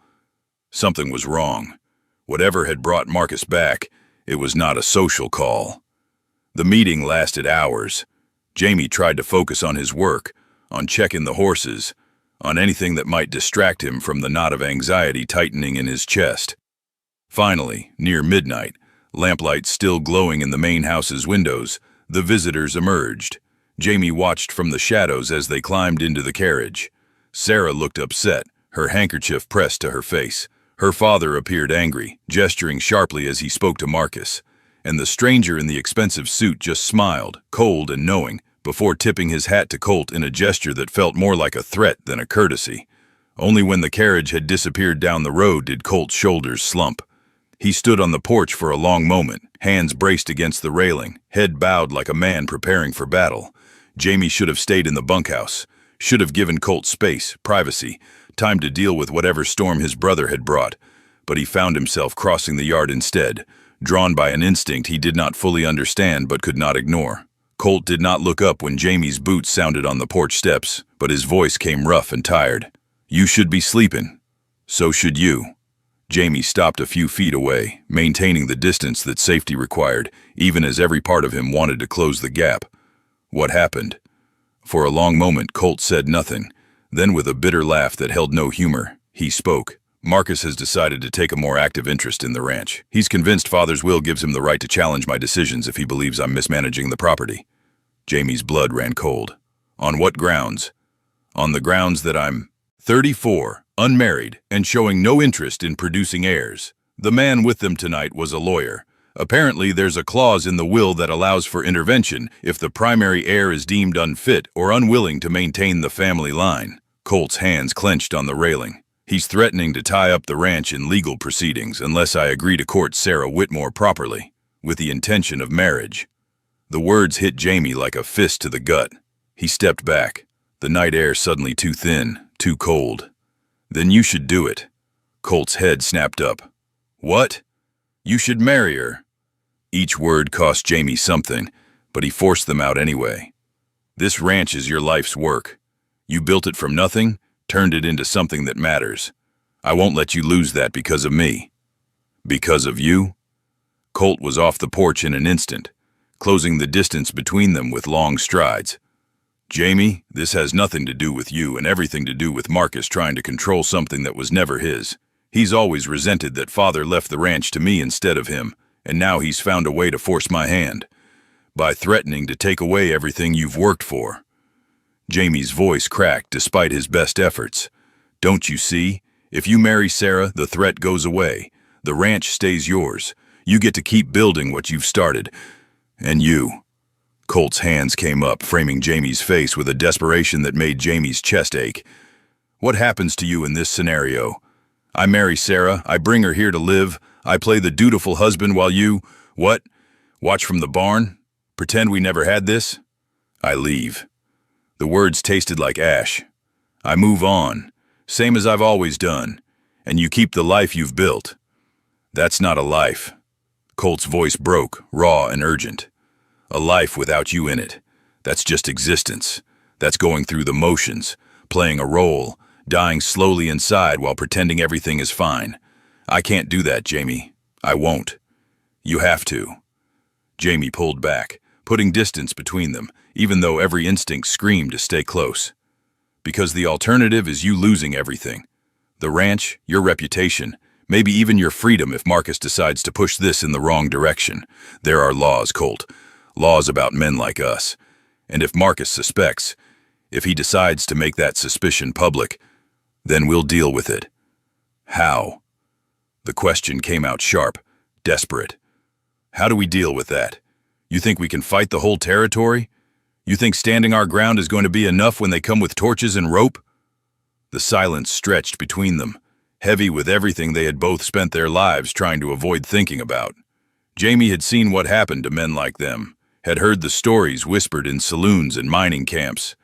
Something was wrong. Whatever had brought Marcus back, it was not a social call. The meeting lasted hours. Jamie tried to focus on his work, on checking the horses, on anything that might distract him from the knot of anxiety tightening in his chest. Finally, near midnight, lamplight still glowing in the main house's windows, the visitors emerged. Jamie watched from the shadows as they climbed into the carriage. Sarah looked upset, her handkerchief pressed to her face. Her father appeared angry, gesturing sharply as he spoke to Marcus, and the stranger in the expensive suit just smiled, cold and knowing, before tipping his hat to Colt in a gesture that felt more like a threat than a courtesy. Only when the carriage had disappeared down the road did Colt's shoulders slump. He stood on the porch for a long moment, hands braced against the railing, head bowed like a man preparing for battle. Jamie should have stayed in the bunkhouse, should have given Colt space, privacy, time to deal with whatever storm his brother had brought, but he found himself crossing the yard instead, drawn by an instinct he did not fully understand but could not ignore. Colt did not look up when Jamie's boots sounded on the porch steps, but his voice came rough and tired. "You should be sleeping. So should you." Jamie stopped a few feet away, maintaining the distance that safety required, even as every part of him wanted to close the gap. What happened? For a long moment, Colt said nothing. Then, with a bitter laugh that held no humor, he spoke. "Marcus has decided to take a more active interest in the ranch. He's convinced Father's will gives him the right to challenge my decisions if he believes I'm mismanaging the property." Jamie's blood ran cold. "On what grounds?" "On the grounds that I'm 34, unmarried, and showing no interest in producing heirs. The man with them tonight was a lawyer. Apparently there's a clause in the will that allows for intervention if the primary heir is deemed unfit or unwilling to maintain the family line." Colt's hands clenched on the railing. "He's threatening to tie up the ranch in legal proceedings unless I agree to court Sarah Whitmore properly, with the intention of marriage." The words hit Jamie like a fist to the gut. He stepped back, the night air suddenly too thin, too cold. "Then you should do it." Colt's head snapped up. "What?" "You should marry her." Each word cost Jamie something, but he forced them out anyway. "This ranch is your life's work. You built it from nothing, turned it into something that matters. I won't let you lose that because of me." "Because of you?" Colt was off the porch in an instant, closing the distance between them with long strides. "Jamie, this has nothing to do with you and everything to do with Marcus trying to control something that was never his. He's always resented that Father left the ranch to me instead of him, and now he's found a way to force my hand, by threatening to take away everything you've worked for." Jamie's voice cracked despite his best efforts. "Don't you see? If you marry Sarah, the threat goes away. The ranch stays yours. You get to keep building what you've started. And you." Colt's hands came up, framing Jamie's face with a desperation that made Jamie's chest ache. "What happens to you in this scenario? I marry Sarah, I bring her here to live, I play the dutiful husband while you, what? Watch from the barn? Pretend we never had this? I leave." The words tasted like ash. "I move on, same as I've always done, and you keep the life you've built." "That's not a life." Colt's voice broke, raw and urgent. "A life without you in it. That's just existence. That's going through the motions, playing a role, dying slowly inside while pretending everything is fine. I can't do that, Jamie. I won't. You have to." Jamie pulled back, putting distance between them, even though every instinct screamed to stay close. "Because the alternative is you losing everything. The ranch, your reputation, maybe even your freedom if Marcus decides to push this in the wrong direction. There are laws, Colt. Laws about men like us. And if Marcus suspects, if he decides to make that suspicion public, then we'll deal with it." "How?" The question came out sharp, desperate. "How do we deal with that? You think we can fight the whole territory? You think standing our ground is going to be enough when they come with torches and rope?" The silence stretched between them, heavy with everything they had both spent their lives trying to avoid thinking about. Jamie had seen what happened to men like them, had heard the stories whispered in saloons and mining camps,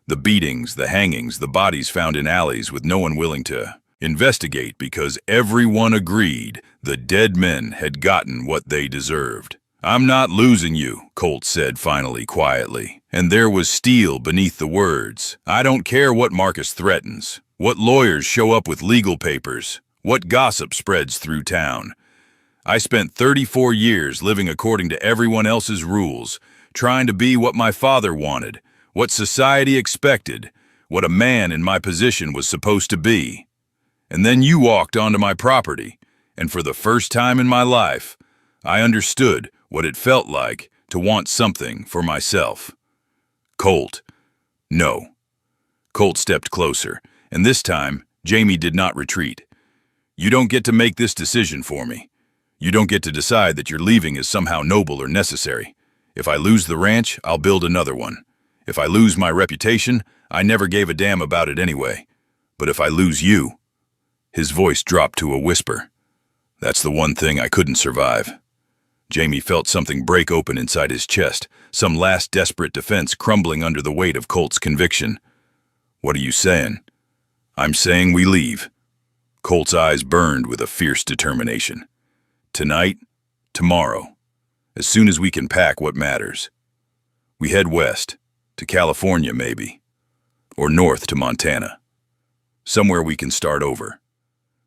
the beatings, the hangings, the bodies found in alleys with no one willing to investigate because everyone agreed the dead men had gotten what they deserved. "I'm not losing you," Colt said finally, quietly, and there was steel beneath the words. "I don't care what Marcus threatens, what lawyers show up with legal papers, what gossip spreads through town. I spent 34 years living according to everyone else's rules, trying to be what my father wanted, what society expected, what a man in my position was supposed to be. And then you walked onto my property, and for the first time in my life, I understood what it felt like to want something for myself." "Colt." "No." Colt stepped closer, and this time, Jamie did not retreat. "You don't get to make this decision for me. You don't get to decide that your leaving is somehow noble or necessary. If I lose the ranch, I'll build another one. If I lose my reputation, I never gave a damn about it anyway. But if I lose you," his voice dropped to a whisper, "that's the one thing I couldn't survive." Jamie felt something break open inside his chest, some last desperate defense crumbling under the weight of Colt's conviction. "What are you saying?" "I'm saying we leave." Colt's eyes burned with a fierce determination. "Tonight, tomorrow, as soon as we can pack what matters. We head west, to California maybe, or north to Montana. Somewhere we can start over.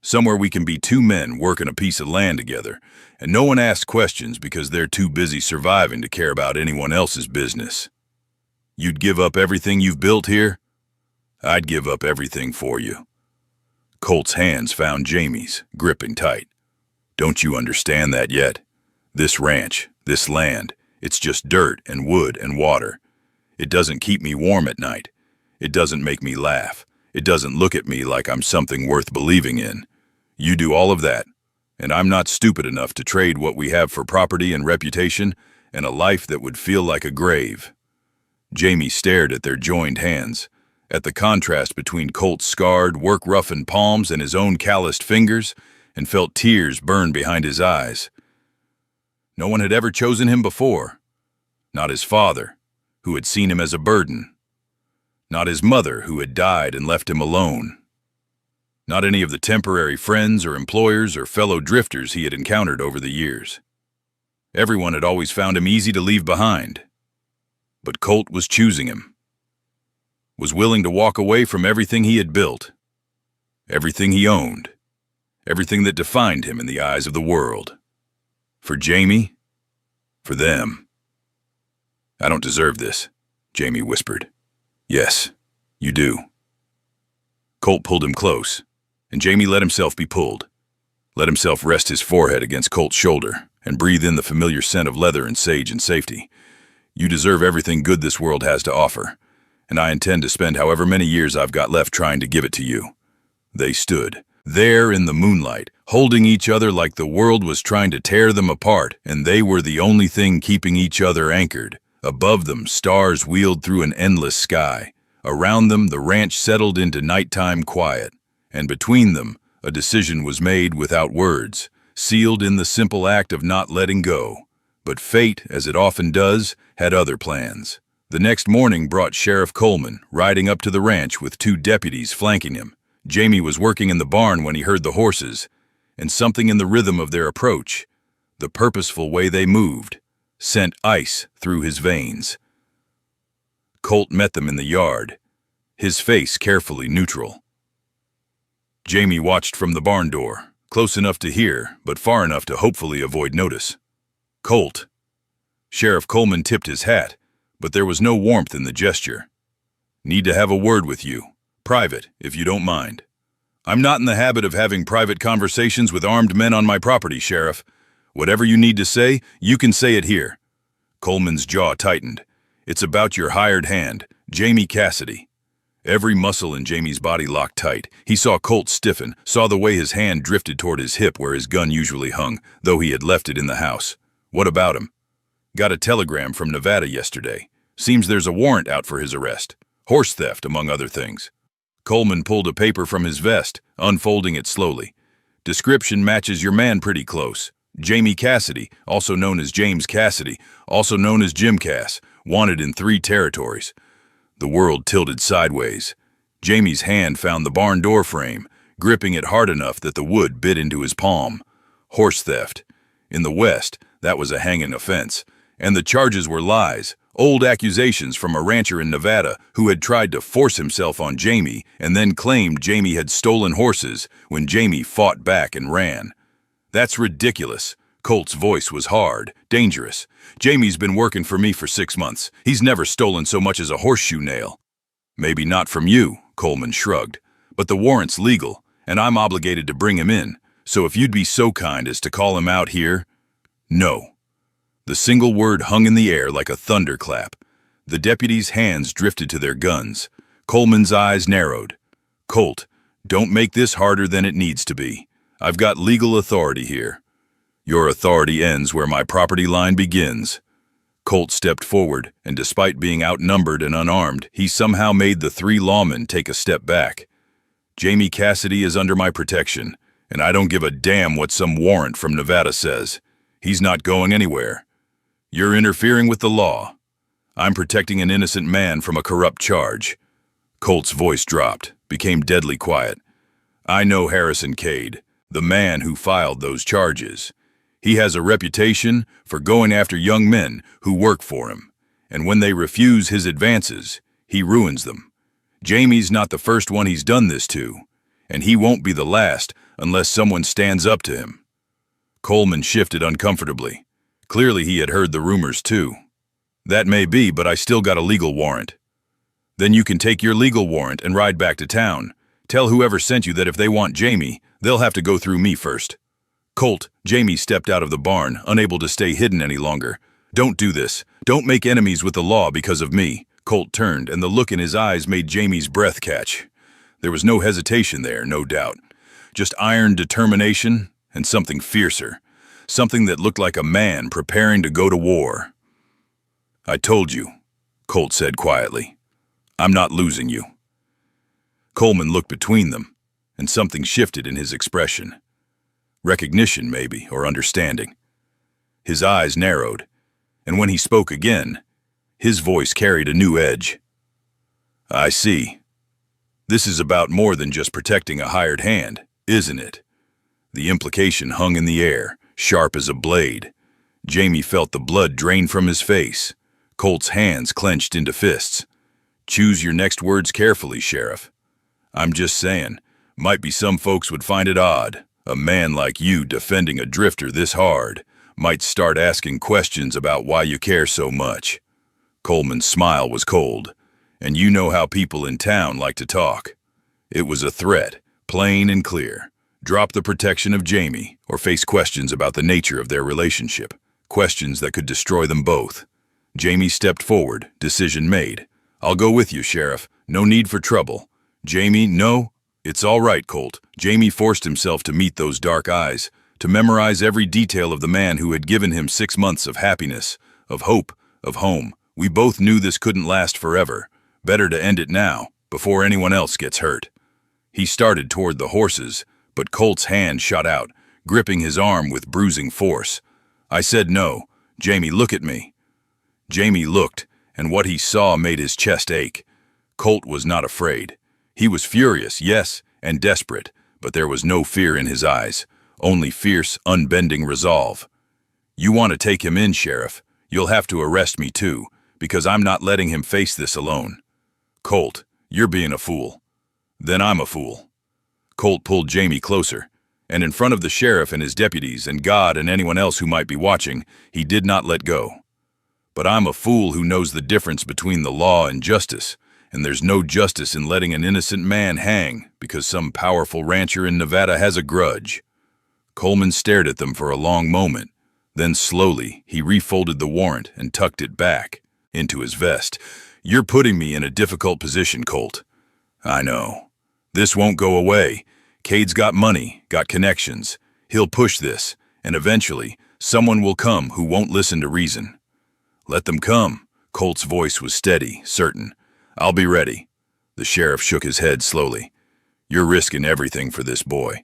Somewhere we can be two men working a piece of land together, and no one asks questions because they're too busy surviving to care about anyone else's business. You'd give up everything you've built here? I'd give up everything for you." Colt's hands found Jamie's, gripping tight. "Don't you understand that yet? This ranch, this land, it's just dirt and wood and water. It doesn't keep me warm at night. It doesn't make me laugh. It doesn't look at me like I'm something worth believing in. You do all of that, and I'm not stupid enough to trade what we have for property and reputation and a life that would feel like a grave." Jamie stared at their joined hands, at the contrast between Colt's scarred, work-roughened palms and his own calloused fingers, and felt tears burn behind his eyes. No one had ever chosen him before. Not his father, who had seen him as a burden. Not his mother, who had died and left him alone. Not any of the temporary friends or employers or fellow drifters he had encountered over the years. Everyone had always found him easy to leave behind. But Colt was choosing him. Was willing to walk away from everything he had built. Everything he owned. Everything that defined him in the eyes of the world. For Jamie, for them. "I don't deserve this," Jamie whispered. "Yes, you do." Colt pulled him close, and Jamie let himself be pulled. Let himself rest his forehead against Colt's shoulder and breathe in the familiar scent of leather and sage and safety. "You deserve everything good this world has to offer, and I intend to spend however many years I've got left trying to give it to you." They stood, there in the moonlight, holding each other like the world was trying to tear them apart, and they were the only thing keeping each other anchored. Above them, stars wheeled through an endless sky. Around them, the ranch settled into nighttime quiet, and between them, a decision was made without words, sealed in the simple act of not letting go. But fate, as it often does, had other plans. The next morning brought Sheriff Coleman, riding up to the ranch with 2 deputies flanking him. Jamie was working in the barn when he heard the horses, and something in the rhythm of their approach, the purposeful way they moved, sent ice through his veins. Colt met them in the yard, his face carefully neutral. Jamie watched from the barn door, close enough to hear, but far enough to hopefully avoid notice. "Colt." Sheriff Coleman tipped his hat, but there was no warmth in the gesture. "Need to have a word with you. Private, if you don't mind." "I'm not in the habit of having private conversations with armed men on my property, Sheriff. Whatever you need to say, you can say it here." Coleman's jaw tightened. "It's about your hired hand, Jamie Cassidy." Every muscle in Jamie's body locked tight. He saw Colt stiffen, saw the way his hand drifted toward his hip where his gun usually hung, though he had left it in the house. "What about him?" "Got a telegram from Nevada yesterday. Seems there's a warrant out for his arrest. Horse theft, among other things." Coleman pulled a paper from his vest, unfolding it slowly. Description matches your man pretty close. Jamie Cassidy, also known as James Cassidy, also known as Jim Cass, wanted in 3 territories. The world tilted sideways. Jamie's hand found the barn door frame, gripping it hard enough that the wood bit into his palm. Horse theft. In the West, that was a hanging offense. And the charges were lies, old accusations from a rancher in Nevada who had tried to force himself on Jamie and then claimed Jamie had stolen horses when Jamie fought back and ran. That's ridiculous. Colt's voice was hard, dangerous. Jamie's been working for me for 6 months. He's never stolen so much as a horseshoe nail. Maybe not from you, Coleman shrugged, but the warrant's legal, and I'm obligated to bring him in, so if you'd be so kind as to call him out here. No. The single word hung in the air like a thunderclap. The deputies' hands drifted to their guns. Coleman's eyes narrowed. Colt, don't make this harder than it needs to be. I've got legal authority here. Your authority ends where my property line begins. Colt stepped forward, and despite being outnumbered and unarmed, he somehow made the 3 lawmen take a step back. Jamie Cassidy is under my protection, and I don't give a damn what some warrant from Nevada says. He's not going anywhere. You're interfering with the law. I'm protecting an innocent man from a corrupt charge. Colt's voice dropped, became deadly quiet. I know Harrison Cade, the man who filed those charges. He has a reputation for going after young men who work for him, and when they refuse his advances, he ruins them. Jamie's not the first one he's done this to, and he won't be the last unless someone stands up to him. Coleman shifted uncomfortably. Clearly he had heard the rumors too. That may be, but I still got a legal warrant. Then you can take your legal warrant and ride back to town. Tell whoever sent you that if they want Jamie, they'll have to go through me first. Colt, Jamie stepped out of the barn, unable to stay hidden any longer. Don't do this. Don't make enemies with the law because of me. Colt turned, and the look in his eyes made Jamie's breath catch. There was no hesitation there, no doubt. Just iron determination and something fiercer. Something that looked like a man preparing to go to war. I told you, Colt said quietly. I'm not losing you. Coleman looked between them, and something shifted in his expression. Recognition, maybe, or understanding. His eyes narrowed, and when he spoke again, his voice carried a new edge. I see. This is about more than just protecting a hired hand, isn't it? The implication hung in the air, sharp as a blade. Jamie felt the blood drain from his face. Colt's hands clenched into fists. Choose your next words carefully, Sheriff. I'm just saying, might be some folks would find it odd. A man like you defending a drifter this hard might start asking questions about why you care so much. Coleman's smile was cold, and you know how people in town like to talk. It was a threat, plain and clear. Drop the protection of Jamie, or face questions about the nature of their relationship, questions that could destroy them both. Jamie stepped forward, decision made. I'll go with you, Sheriff. No need for trouble. Jamie, no. It's all right, Colt. Jamie forced himself to meet those dark eyes, to memorize every detail of the man who had given him 6 months of happiness, of hope, of home. We both knew this couldn't last forever. Better to end it now, before anyone else gets hurt. He started toward the horses, but Colt's hand shot out, gripping his arm with bruising force. I said no. Jamie, look at me. Jamie looked, and what he saw made his chest ache. Colt was not afraid. He was furious, yes, and desperate, but there was no fear in his eyes, only fierce, unbending resolve. You want to take him in, Sheriff? You'll have to arrest me too, because I'm not letting him face this alone. Colt, you're being a fool. Then I'm a fool. Colt pulled Jamie closer, and in front of the sheriff and his deputies and God and anyone else who might be watching, he did not let go. But I'm a fool who knows the difference between the law and justice, and there's no justice in letting an innocent man hang because some powerful rancher in Nevada has a grudge. Coleman stared at them for a long moment. Then slowly, he refolded the warrant and tucked it back into his vest. You're putting me in a difficult position, Colt. I know. This won't go away. Cade's got money, got connections. He'll push this, and eventually, someone will come who won't listen to reason. Let them come. Colt's voice was steady, certain. I'll be ready. The sheriff shook his head slowly. You're risking everything for this boy.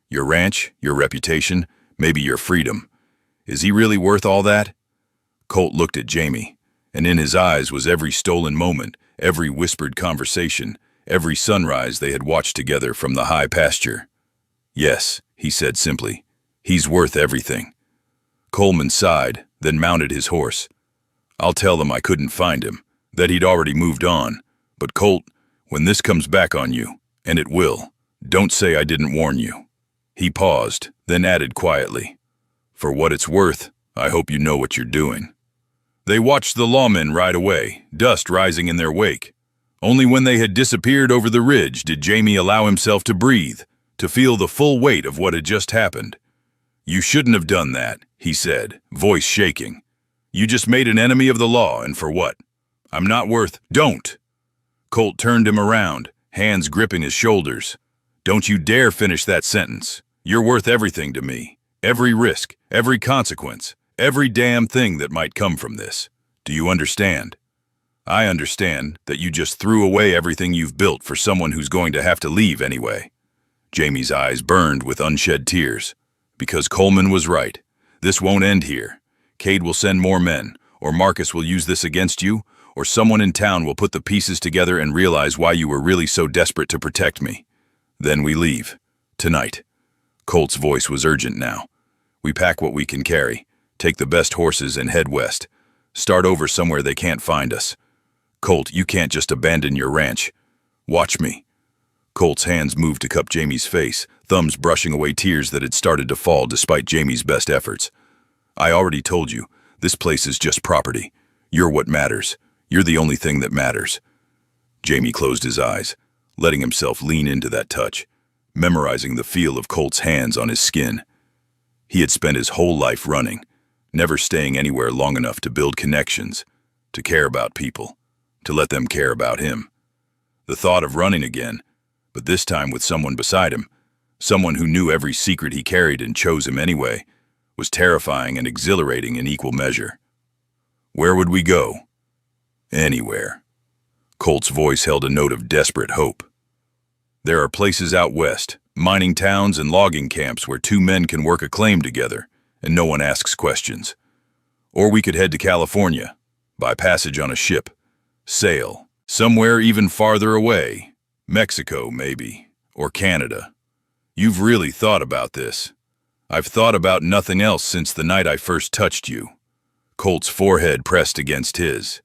Your ranch, your reputation, maybe your freedom. Is he really worth all that? Colt looked at Jamie, and in his eyes was every stolen moment, every whispered conversation, every sunrise they had watched together from the high pasture. Yes, he said simply. He's worth everything. Coleman sighed, then mounted his horse. I'll tell them I couldn't find him, that he'd already moved on. But Colt, when this comes back on you, and it will, don't say I didn't warn you. He paused, then added quietly, for what it's worth, I hope you know what you're doing. They watched the lawmen ride away, dust rising in their wake. Only when they had disappeared over the ridge did Jamie allow himself to breathe, to feel the full weight of what had just happened. You shouldn't have done that, he said, voice shaking. You just made an enemy of the law, and for what? I'm not worth— Don't! Colt turned him around, hands gripping his shoulders. Don't you dare finish that sentence. You're worth everything to me. Every risk, every consequence, every damn thing that might come from this. Do you understand? I understand that you just threw away everything you've built for someone who's going to have to leave anyway. Jamie's eyes burned with unshed tears. Because Coleman was right. This won't end here. Cade will send more men, or Marcus will use this against you, or someone in town will put the pieces together and realize why you were really so desperate to protect me. Then we leave. Tonight. Colt's voice was urgent now. We pack what we can carry, take the best horses and head west. Start over somewhere they can't find us. Colt, you can't just abandon your ranch. Watch me. Colt's hands moved to cup Jamie's face, thumbs brushing away tears that had started to fall despite Jamie's best efforts. I already told you, this place is just property. You're what matters. You're the only thing that matters. Jamie closed his eyes, letting himself lean into that touch, memorizing the feel of Colt's hands on his skin. He had spent his whole life running, never staying anywhere long enough to build connections, to care about people, to let them care about him. The thought of running again, but this time with someone beside him, someone who knew every secret he carried and chose him anyway, was terrifying and exhilarating in equal measure. Where would we go? Anywhere. Colt's voice held a note of desperate hope. There are places out west, mining towns and logging camps where two men can work a claim together, and no one asks questions. Or we could head to California, buy passage on a ship, sail, somewhere even farther away, Mexico maybe, or Canada. You've really thought about this. I've thought about nothing else since the night I first touched you. Colt's forehead pressed against his.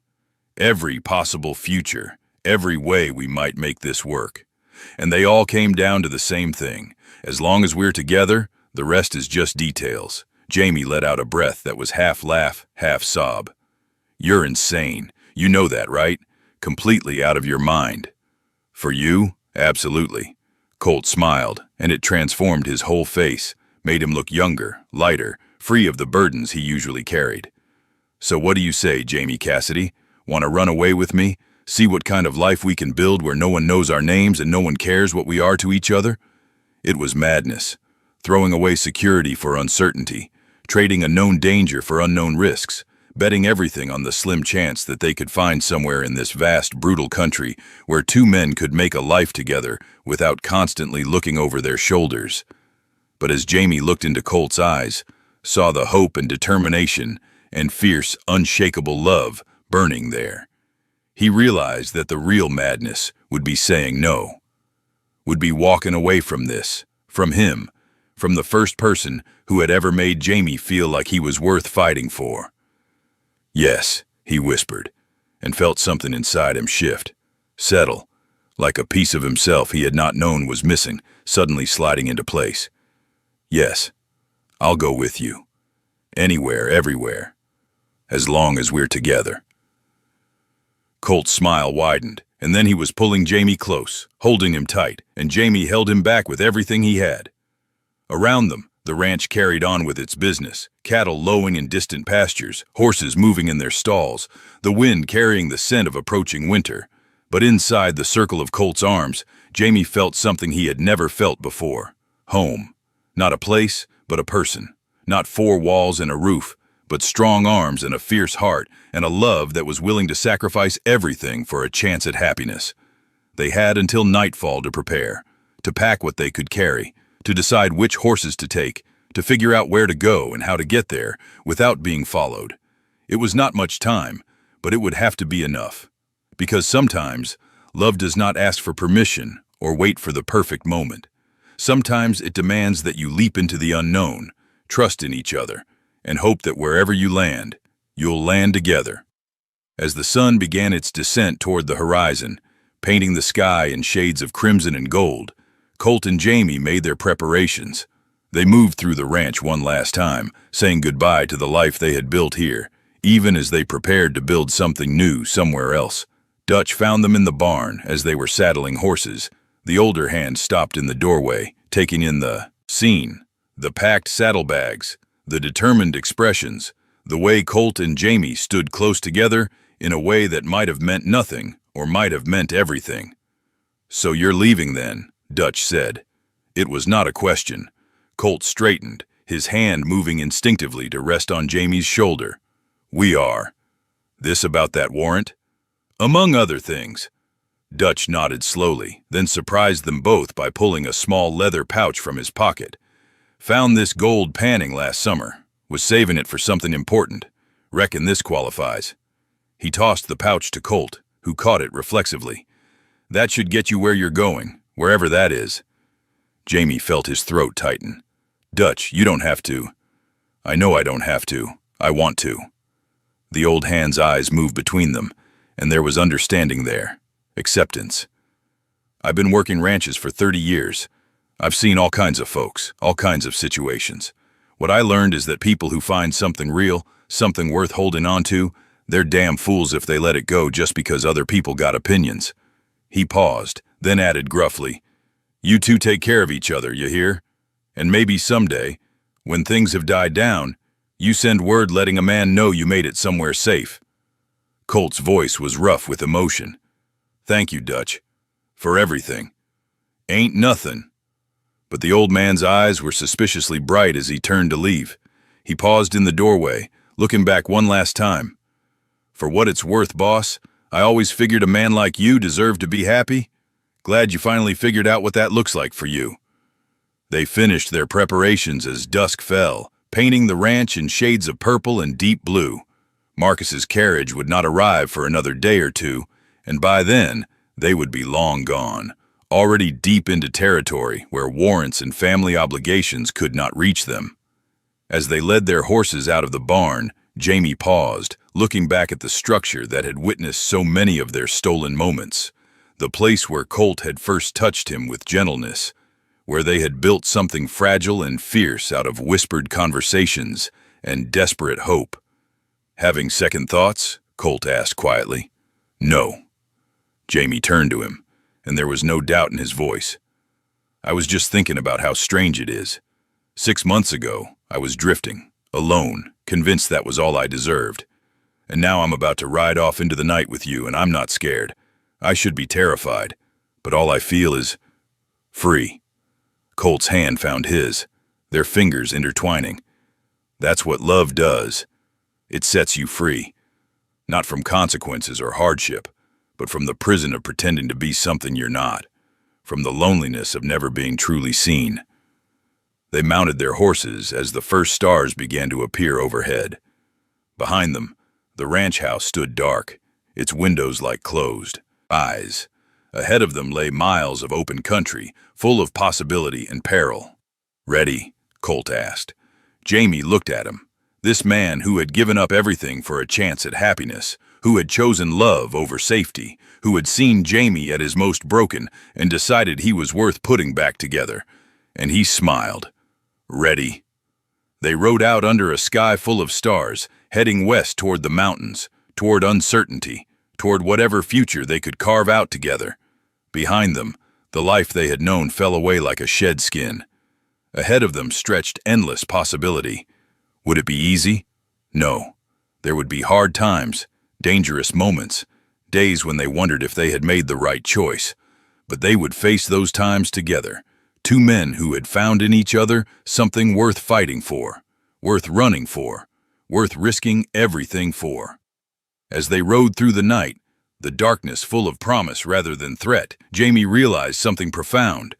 Every possible future, every way we might make this work. And they all came down to the same thing. As long as we're together, the rest is just details. Jamie let out a breath that was half laugh, half sob. You're insane. You know that, right? Completely out of your mind. For you, absolutely. Colt smiled, and it transformed his whole face, made him look younger, lighter, free of the burdens he usually carried. So what do you say, Jamie Cassidy? Want to run away with me? See what kind of life we can build where no one knows our names and no one cares what we are to each other? It was madness. Throwing away security for uncertainty, trading a known danger for unknown risks, betting everything on the slim chance that they could find somewhere in this vast, brutal country where two men could make a life together without constantly looking over their shoulders. But as Jamie looked into Colt's eyes, saw the hope and determination and fierce, unshakable love burning there, he realized that the real madness would be saying no, would be walking away from this, from him, from the first person who had ever made Jamie feel like he was worth fighting for. Yes, he whispered, and felt something inside him shift, settle, like a piece of himself he had not known was missing, suddenly sliding into place. Yes, I'll go with you. Anywhere, everywhere. As long as we're together. Colt's smile widened, and then he was pulling Jamie close, holding him tight, and Jamie held him back with everything he had. Around them, the ranch carried on with its business, cattle lowing in distant pastures, horses moving in their stalls, the wind carrying the scent of approaching winter. But inside the circle of Colt's arms, Jamie felt something he had never felt before. Home. Not a place, but a person. Not four walls and a roof, but strong arms and a fierce heart, and a love that was willing to sacrifice everything for a chance at happiness. They had until nightfall to prepare, to pack what they could carry, to decide which horses to take, to figure out where to go and how to get there without being followed. It was not much time, but it would have to be enough. Because sometimes, love does not ask for permission or wait for the perfect moment. Sometimes it demands that you leap into the unknown, trust in each other, and hope that wherever you land, you'll land together. As the sun began its descent toward the horizon, painting the sky in shades of crimson and gold, Colt and Jamie made their preparations. They moved through the ranch one last time, saying goodbye to the life they had built here, even as they prepared to build something new somewhere else. Dutch found them in the barn as they were saddling horses. The older hand stopped in the doorway, taking in the scene, the packed saddlebags, the determined expressions, the way Colt and Jamie stood close together in a way that might have meant nothing or might have meant everything. "So you're leaving then," Dutch said. It was not a question. Colt straightened, his hand moving instinctively to rest on Jamie's shoulder. "We are." "This about that warrant?" "Among other things." Dutch nodded slowly, then surprised them both by pulling a small leather pouch from his pocket. "Found this gold panning last summer. Was saving it for something important. Reckon this qualifies." He tossed the pouch to Colt, who caught it reflexively. "That should get you where you're going, wherever that is." Jamie felt his throat tighten. "Dutch, you don't have to." "I know I don't have to. I want to." The old hand's eyes moved between them, and there was understanding there. Acceptance. "I've been working ranches for 30 years. I've seen all kinds of folks, all kinds of situations. What I learned is that people who find something real, something worth holding on to, they're damn fools if they let it go just because other people got opinions." He paused, then added gruffly, "You two take care of each other, you hear? And maybe someday, when things have died down, you send word letting a man know you made it somewhere safe." Colt's voice was rough with emotion. "Thank you, Dutch. For everything." "Ain't nothing." But the old man's eyes were suspiciously bright as he turned to leave. He paused in the doorway, looking back one last time. "For what it's worth, boss, I always figured a man like you deserved to be happy. Glad you finally figured out what that looks like for you." They finished their preparations as dusk fell, painting the ranch in shades of purple and deep blue. Marcus's carriage would not arrive for another day or two, and by then, they would be long gone, already deep into territory where warrants and family obligations could not reach them. As they led their horses out of the barn, Jamie paused, looking back at the structure that had witnessed so many of their stolen moments, the place where Colt had first touched him with gentleness, where they had built something fragile and fierce out of whispered conversations and desperate hope. "Having second thoughts?" Colt asked quietly. "No." Jamie turned to him, and there was no doubt in his voice. "I was just thinking about how strange it is. 6 months ago, I was drifting, alone, convinced that was all I deserved. And now I'm about to ride off into the night with you, and I'm not scared. I should be terrified, but all I feel is free." Colt's hand found his, their fingers intertwining. "That's what love does. It sets you free, not from consequences or hardship, but from the prison of pretending to be something you're not, from the loneliness of never being truly seen." They mounted their horses as the first stars began to appear overhead. Behind them, the ranch house stood dark, its windows like closed eyes. Ahead of them lay miles of open country, full of possibility and peril. "Ready?" Colt asked. Jamie looked at him. This man who had given up everything for a chance at happiness, who had chosen love over safety, who had seen Jamie at his most broken and decided he was worth putting back together. And he smiled. "Ready?" They rode out under a sky full of stars, heading west toward the mountains, toward uncertainty, toward whatever future they could carve out together. Behind them, the life they had known fell away like a shed skin. Ahead of them stretched endless possibility. Would it be easy? No. There would be hard times, dangerous moments, days when they wondered if they had made the right choice. But they would face those times together, two men who had found in each other something worth fighting for, worth running for, worth risking everything for. As they rode through the night, the darkness full of promise rather than threat, Jamie realized something profound.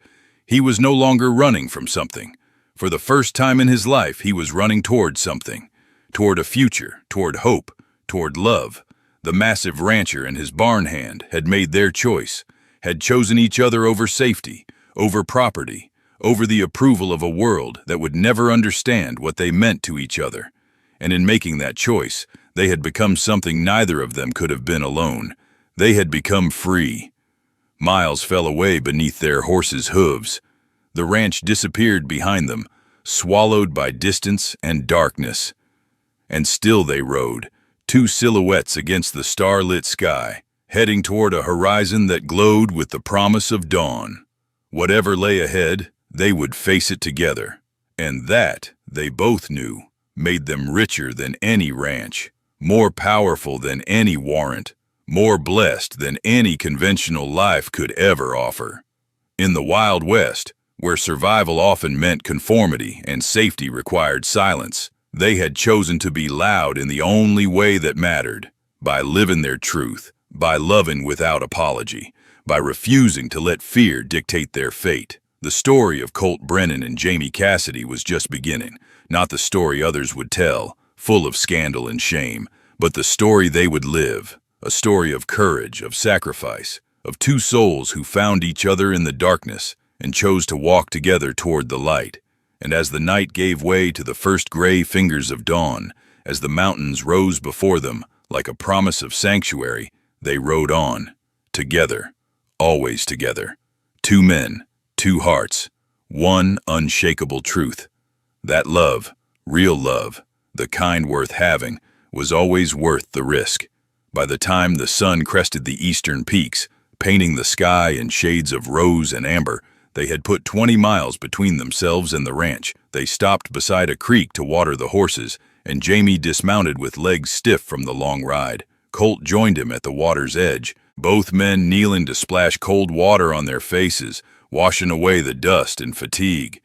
He was no longer running from something. For the first time in his life, he was running toward something. Toward a future, toward hope, toward love. The massive rancher and his barn hand had made their choice, had chosen each other over safety, over property, over the approval of a world that would never understand what they meant to each other. And in making that choice, they had become something neither of them could have been alone. They had become free. Miles fell away beneath their horses' hooves. The ranch disappeared behind them, swallowed by distance and darkness. And still they rode, two silhouettes against the starlit sky, heading toward a horizon that glowed with the promise of dawn. Whatever lay ahead, they would face it together. And that, they both knew, made them richer than any ranch, more powerful than any warrant, more blessed than any conventional life could ever offer. In the Wild West, where survival often meant conformity and safety required silence, they had chosen to be loud in the only way that mattered, by living their truth, by loving without apology, by refusing to let fear dictate their fate. The story of Colt Brennan and Jamie Cassidy was just beginning, not the story others would tell, full of scandal and shame, but the story they would live, a story of courage, of sacrifice, of two souls who found each other in the darkness and chose to walk together toward the light. And as the night gave way to the first gray fingers of dawn, as the mountains rose before them like a promise of sanctuary, they rode on, together, always together. Two men, two hearts, one unshakable truth. That love, real love, the kind worth having, was always worth the risk. By the time the sun crested the eastern peaks, painting the sky in shades of rose and amber, they had put 20 miles between themselves and the ranch. They stopped beside a creek to water the horses, and Jamie dismounted with legs stiff from the long ride. Colt joined him at the water's edge, both men kneeling to splash cold water on their faces, washing away the dust and fatigue.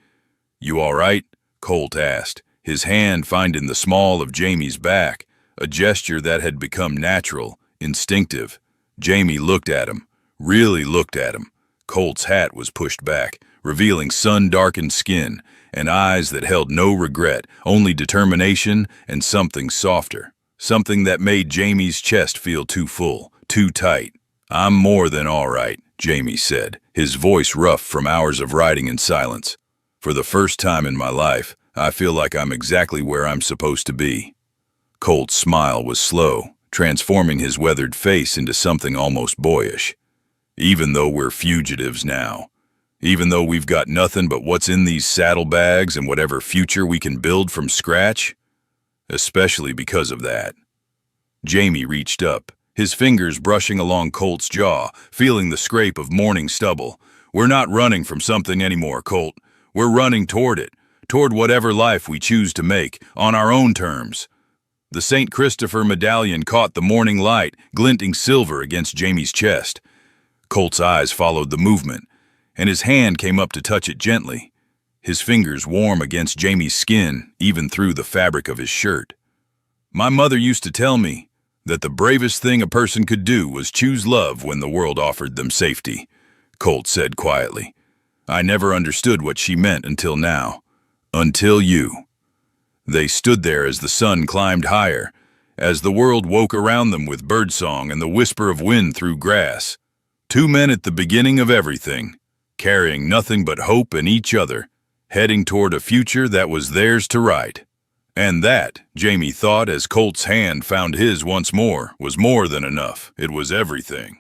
"You all right?" Colt asked, his hand finding the small of Jamie's back, a gesture that had become natural, instinctive. Jamie looked at him, really looked at him. Colt's hat was pushed back, revealing sun-darkened skin and eyes that held no regret, only determination and something softer, something that made Jamie's chest feel too full, too tight. "I'm more than all right," Jamie said, his voice rough from hours of riding in silence. "For the first time in my life, I feel like I'm exactly where I'm supposed to be." Colt's smile was slow, transforming his weathered face into something almost boyish. "Even though we're fugitives now, even though we've got nothing but what's in these saddlebags and whatever future we can build from scratch, especially because of that." Jamie reached up, his fingers brushing along Colt's jaw, feeling the scrape of morning stubble. "We're not running from something anymore, Colt. We're running toward it, toward whatever life we choose to make, on our own terms." The St. Christopher medallion caught the morning light, glinting silver against Jamie's chest. Colt's eyes followed the movement, and his hand came up to touch it gently, his fingers warm against Jamie's skin, even through the fabric of his shirt. "My mother used to tell me that the bravest thing a person could do was choose love when the world offered them safety," Colt said quietly. "I never understood what she meant until now. Until you." They stood there as the sun climbed higher, as the world woke around them with birdsong and the whisper of wind through grass. Two men at the beginning of everything, carrying nothing but hope in each other, heading toward a future that was theirs to write. And that, Jamie thought as Colt's hand found his once more, was more than enough. It was everything.